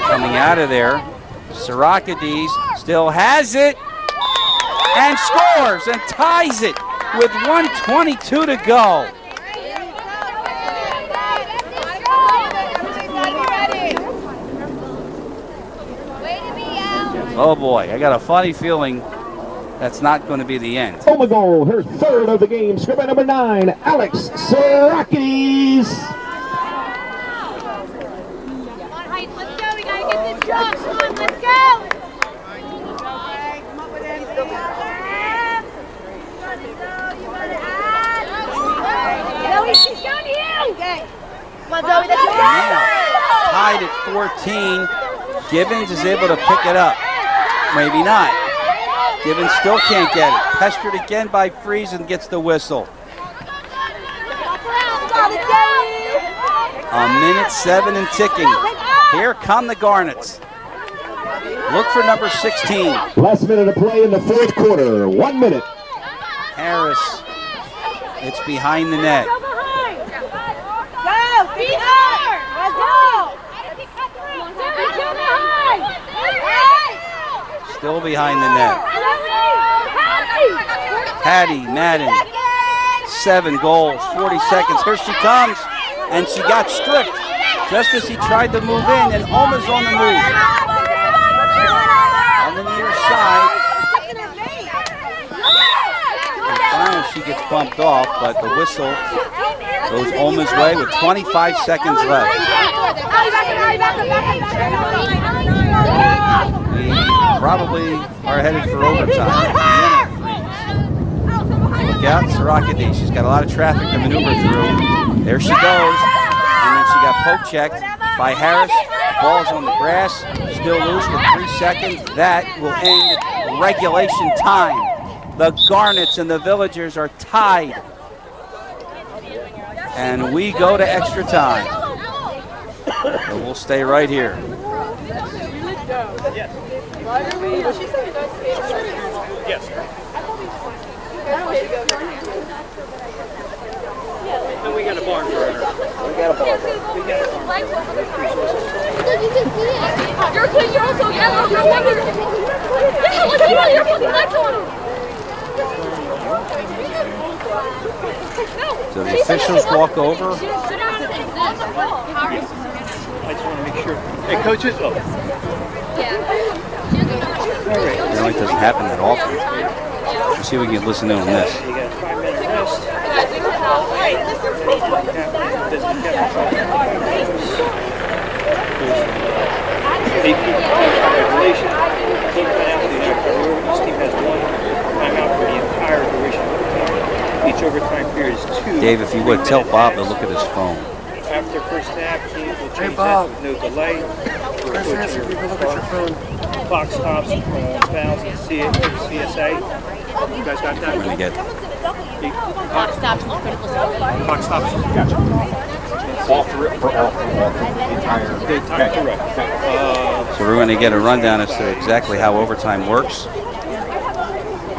[SPEAKER 3] Coming out of there. Sirakades still has it. And scores and ties it with 1:22 to go. Oh boy, I got a funny feeling that's not going to be the end.
[SPEAKER 4] OLMA goal, her 3rd of the game. Score by number 9, Alex Sirakades.
[SPEAKER 6] Come on, Heights, let's go. We gotta get this job. Come on, let's go. Zoe, she's down to you. Okay. Come on, Zoe, let's go.
[SPEAKER 3] Tied at 14. Gibbons is able to pick it up. Maybe not. Gibbons still can't get it. Pestered again by Freeze and gets the whistle. A minute 7 and ticking. Here come the Garnets. Look for number 16.
[SPEAKER 4] Last minute of play in the 4th quarter. 1 minute.
[SPEAKER 3] Harris. It's behind the net.
[SPEAKER 6] Go, beat her. Let's go.
[SPEAKER 3] Still behind the net. Hattie Madden, 7 goals, 40 seconds. Here she comes, and she got stripped just as he tried to move in, and OLMA's on the move. On the near side. And finally she gets bumped off, but the whistle goes OLMA's way with 25 seconds left. We probably are headed for overtime. Look out, Sirakades. She's got a lot of traffic to maneuver through. There she goes. And then she got poke checked by Harris. Ball's on the grass. Still loose with 3 seconds. That will end regulation time. The Garnets and the Villagers are tied. And we go to extra time. So we'll stay right here.
[SPEAKER 5] Yes. And we got a barn burner.
[SPEAKER 6] You're also yeah, look at you're putting lights on them.
[SPEAKER 3] So the officials walk over.
[SPEAKER 5] I just want to make sure. Hey, coaches. Oh.
[SPEAKER 3] It really doesn't happen that often. Let's see if we can listen in on this.
[SPEAKER 5] You got a 5-minute rest. Regulation. Team penalty. Each team has 1 timeout for the entire duration of the time. Each overtime period is 2.
[SPEAKER 3] Dave, if you would, tell Bob to look at his phone.
[SPEAKER 5] After first half, teams will change that with no delay. Chris, if you look at your phone. Clock stops, fouls, and CSA. You guys got that?
[SPEAKER 3] We're going to get
[SPEAKER 6] Clock stops on critical stuff.
[SPEAKER 5] Clock stops. Gotcha.
[SPEAKER 2] All for the entire.
[SPEAKER 5] Correct.
[SPEAKER 3] So we're going to get a rundown as to exactly how overtime works,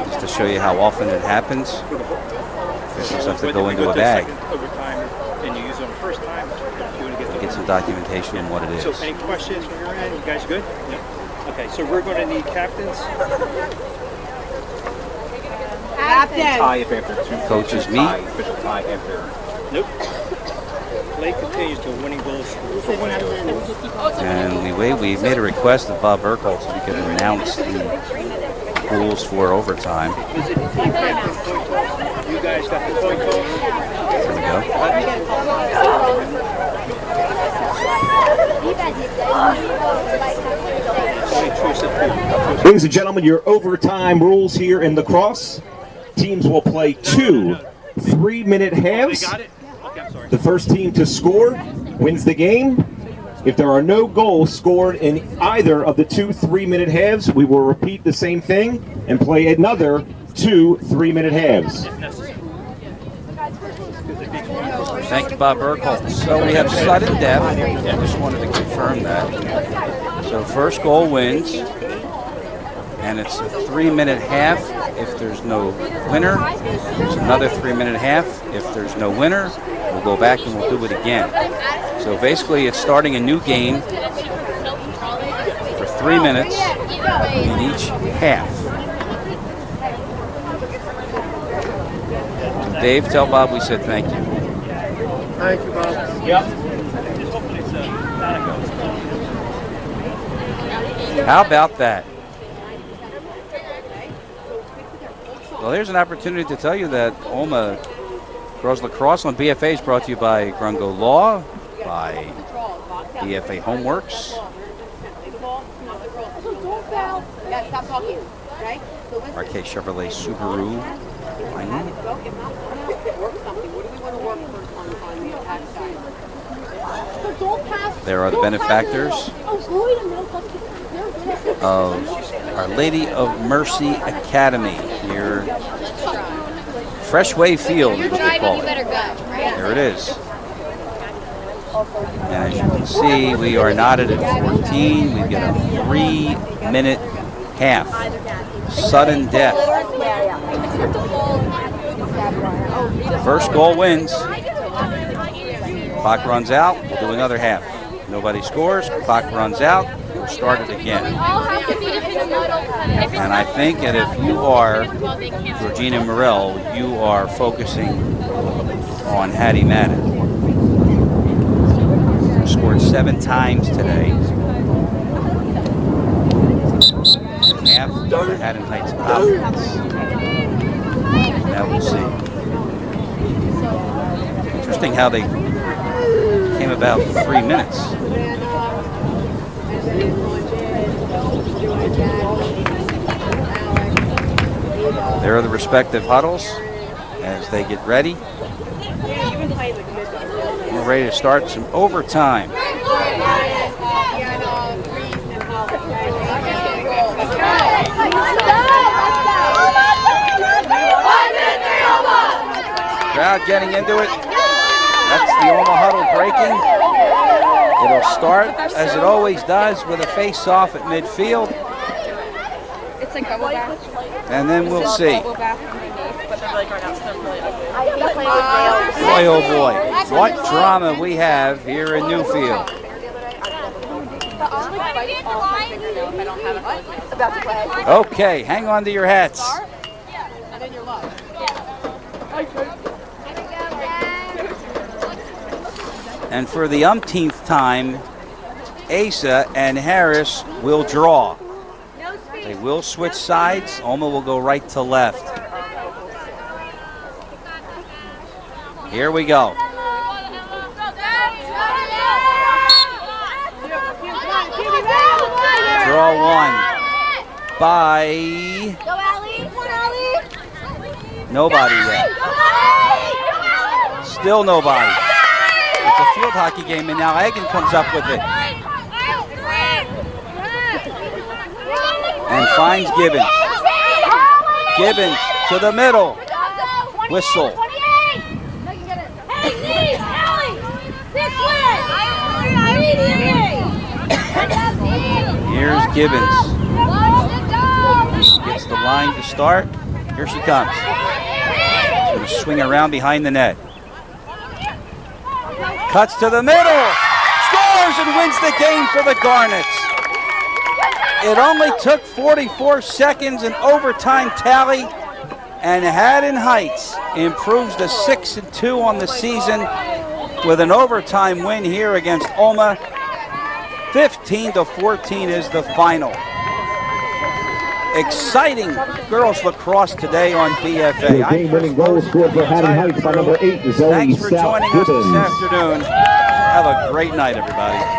[SPEAKER 3] just to show you how often it happens. Officials have to go into a bag
[SPEAKER 5] Overtime, and you use them first time. You want to
[SPEAKER 3] and get some documentation on what it
[SPEAKER 5] So
[SPEAKER 3] is.
[SPEAKER 5] any questions from your end? You guys good? Yep. Okay, so we're going to need captains.
[SPEAKER 9] Tie if after two.
[SPEAKER 3] Coaches meet.
[SPEAKER 9] Official tie after.
[SPEAKER 5] Nope. Play continues to winning goals for one hour.
[SPEAKER 3] And we made a request of Bob Burkholz so we could announce the rules for overtime.
[SPEAKER 5] Was it team captain point toss? You guys got the point toss?
[SPEAKER 3] There we go.
[SPEAKER 4] Ladies and gentlemen, your overtime rules here in lacrosse. Teams will play 2 3-minute halves.
[SPEAKER 5] Got it? Okay, I'm sorry.
[SPEAKER 4] The first team to score wins the game. If there are no goals scored in either of the 2 3-minute halves, we will repeat the same thing and play another 2 3-minute halves.
[SPEAKER 3] Thank you, Bob Burkholz. So we have sudden death. I just wanted to confirm that. So first goal wins. And it's a 3-minute half if there's no winner. It's another 3-minute half if there's no winner. We'll go back and we'll do it again. So basically it's starting a new game for 3 minutes in each half. Dave, tell Bob we said thank you.
[SPEAKER 5] Thank you, Bob.
[SPEAKER 3] How about that? Well, here's an opportunity to tell you that OLMA Girls Lacrosse on BFA is brought to you by Grungo Law, by BFA Homeworks. RK Chevrolet Subaru. There are the benefactors of Our Lady of Mercy Academy here. Freshway Field is what they call it. There it is. And as you can see, we are knotted at 14. We've got a 3-minute half. Sudden death. First goal wins. Clock runs out. We'll do another half. Nobody scores. Clock runs out. We'll start it again. And I think that if you are Georgina Morell, you are focusing on Hattie Madden. Scored 7 times today. Half for Haddon Heights offense. Now we'll see. Interesting how they came about 3 minutes. There are the respective huddles as they get ready. We're ready to start some overtime. Crowd getting into it. That's the OLMA huddle breaking. It'll start, as it always does, with a face-off at midfield.
[SPEAKER 7] It's like bubble bath.
[SPEAKER 3] And then we'll see.
[SPEAKER 7] Bubble bath underneath, but they're like right now still really ugly.
[SPEAKER 3] Boy, oh boy, what drama we have here in Newfield. Okay, hang on to your hats. And for the umpteenth time, Asa and Harris will draw. They will switch sides. OLMA will go right to left. Here we go. Draw one by nobody yet. Still nobody. It's a field hockey game, and now Egan comes up with it. And finds Gibbons. Gibbons to the middle. Whistle. Here's Gibbons. Gets the line to start. Here she comes. She's going to swing around behind the net. Cuts to the middle. Scores and wins the game for the Garnets. It only took 44 seconds, an overtime tally, and Haddon Heights improves to 6-2 on the season with an overtime win here against OLMA. 15-14 is the final. Exciting girls lacrosse today on BFA.
[SPEAKER 4] Game-winning goal scored for Haddon Heights by number 8, Zoe
[SPEAKER 3] Thanks for joining us this
[SPEAKER 4] Gibbons.
[SPEAKER 3] afternoon. Have a great night, everybody.